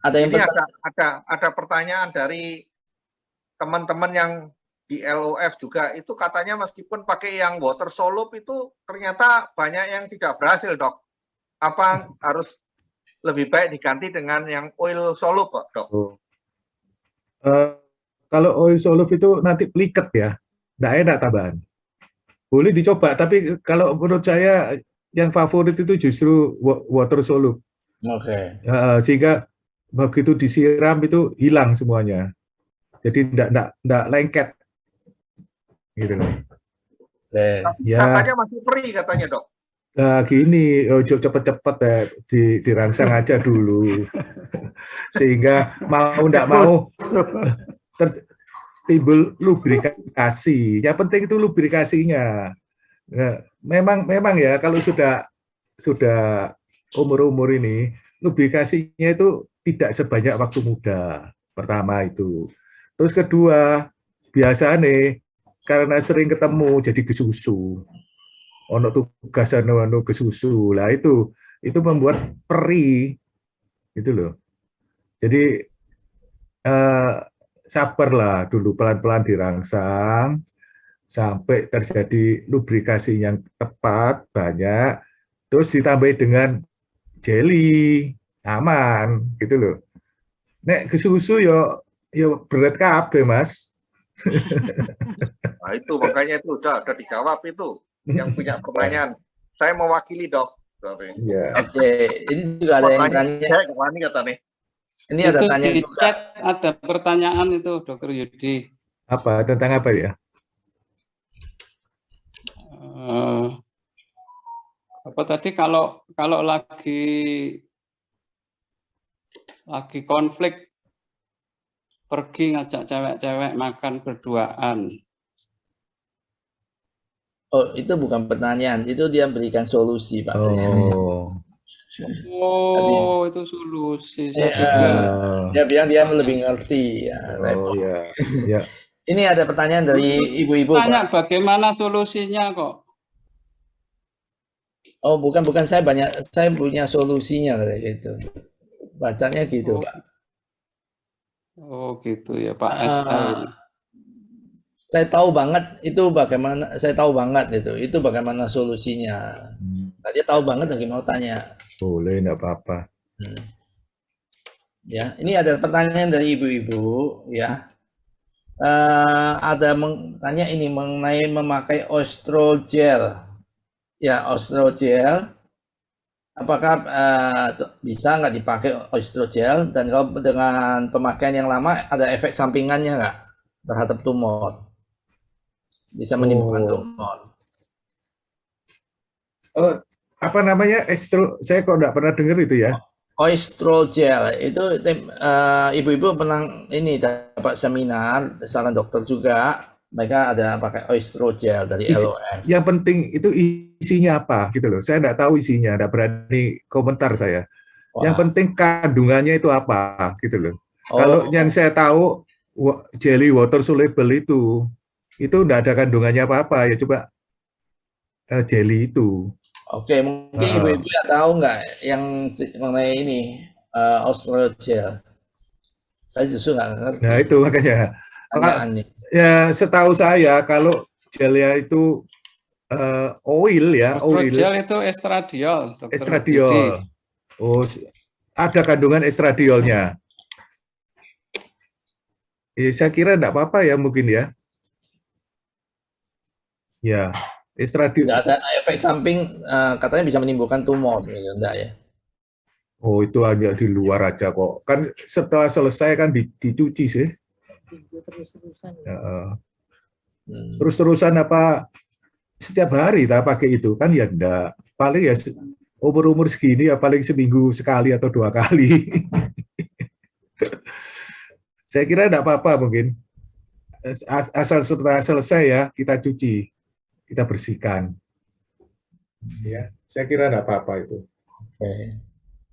Ada yang pesan? Ada pertanyaan dari teman-teman yang di LOF juga, itu katanya meskipun pakai yang water soluble itu ternyata banyak yang tidak berhasil dok. Apa harus lebih baik diganti dengan yang oil soluble dok? Kalau oil soluble itu nanti peliket ya, nggak enak tambahan. Boleh dicoba, tapi kalau menurut saya yang favorit itu justru water soluble. Oke. Sehingga begitu disiram itu hilang semuanya. Jadi nggak lengket. Gitu loh. Ya. Katanya masih perih katanya dok. Nah, gini, cepet-cepet ya, dirangsang aja dulu. Sehingga mau nggak mau timbul lubrikasi. Yang penting itu lubrikasinya. Nah, memang ya kalau sudah umur-umur ini, lubrikasinya itu tidak sebanyak waktu muda. Pertama itu. Terus kedua, biasanya karena sering ketemu jadi gesusu. Ono tugas anu gesusu. Lah itu membuat perih. Gitu loh. Jadi sabarlah dulu, pelan-pelan dirangsang sampai terjadi lubrikasi yang tepat, banyak, terus ditambah dengan jelly, aman, gitu loh. Nek gesusu yo berat kabeh, Mas. Nah itu makanya itu udah dijawab itu yang punya pertanyaan. Saya mewakili dok. Ya. Oke, ini juga ada yang tanya. Ini ada tanya juga. Ada pertanyaan itu Dokter Yudi. Apa tentang apa ya? Apa tadi kalau lagi konflik pergi ngajak cewek-cewek makan berduaan. Oh, itu bukan pertanyaan, itu dia berikan solusi, Pak. Oh. Oh, itu solusi. Saya Ya, pikir dia bilang dia lebih ngerti ya. Oh ya, ya. Ini ada pertanyaan dari ibu-ibu, tanya Pak. bagaimana solusinya kok. Oh, bukan saya punya solusinya kayak gitu. Bacanya gitu, Oh, Pak. oh gitu ya Pak SL. Saya tahu banget itu bagaimana solusinya. Nah, dia tahu banget lagi mau tanya. Boleh, enggak apa-apa. Ya, ini ada pertanyaan dari ibu-ibu ya. Ada tanya ini mengenai memakai oestrogel. Ya, oestrogel. Apakah bisa nggak dipakai oestrogel, dan kalau dengan pemakaian yang lama ada efek sampingannya nggak terhadap tumor? Bisa menimbulkan tumor. Oh, apa namanya? Saya kok nggak pernah dengar itu ya. Oestrogel itu ibu-ibu pernah ini dapat seminar saran dokter juga, mereka ada pakai oestrogel dari LOF. Yang penting itu isinya apa gitu loh. Saya nggak tahu isinya, nggak berani komentar saya. Wah. Yang penting kandungannya itu apa gitu loh. Oh. Kalau yang saya tahu jelly water soluble itu nggak ada kandungannya apa-apa ya, coba jelly itu. Oke, mungkin ibu-ibu ya tahu nggak yang mengenai ini oestrogel? Saya justru nggak ngerti. Nah itu makanya. Pertanyaannya. Ya setahu saya kalau gelnya itu oil ya, Oestrogel itu estradiol, Dr. estradiol. Budi. Oh, ada kandungan estradiolnya. Saya kira enggak apa-apa ya mungkin ya. Ya, estradiol. Nggak ada efek samping, katanya bisa menimbulkan tumor, enggak ya? Oh, itu hanya di luar aja kok. Kan setelah selesai kan dicuci sih. Terus-terusan apa setiap hari tak pakai itu kan ya enggak. Paling ya umur-umur segini ya paling seminggu sekali atau 2 kali. Saya kira enggak apa-apa mungkin. Asal setelah selesai ya kita cuci, kita bersihkan. Ya, saya kira enggak apa-apa itu. Oke.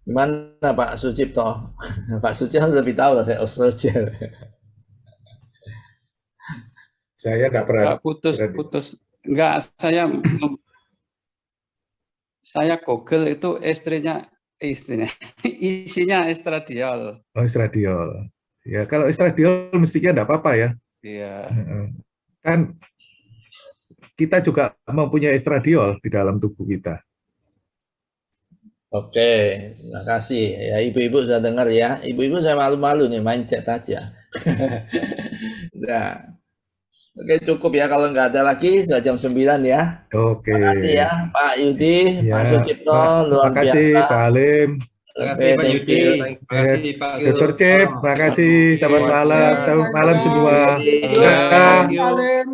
Gimana Pak Sucipto? Pak Sucipto lebih tahu lah saya oestrogel. Saya enggak pernah. Enggak putus. Enggak, saya Google itu isinya estradiol. Oh, estradiol. Ya, kalau estradiol mestinya enggak apa-apa ya. Iya. Kan kita juga mempunyai estradiol di dalam tubuh kita. Oke, terima kasih. Ya, ibu-ibu sudah dengar ya. Ibu-ibu saya malu-malu nih main chat aja. Nah. Oke, cukup ya, kalau nggak ada lagi sudah jam 9 ya. Oke. Terima kasih ya Pak Yudi, Ya, Pak Sucipto, luar terima kasih biasa. Pak Halim. Terima kasih Pak Yudi. Terima kasih Pak Dr. Cip, terima kasih. Selamat malam semua. Terima kasih.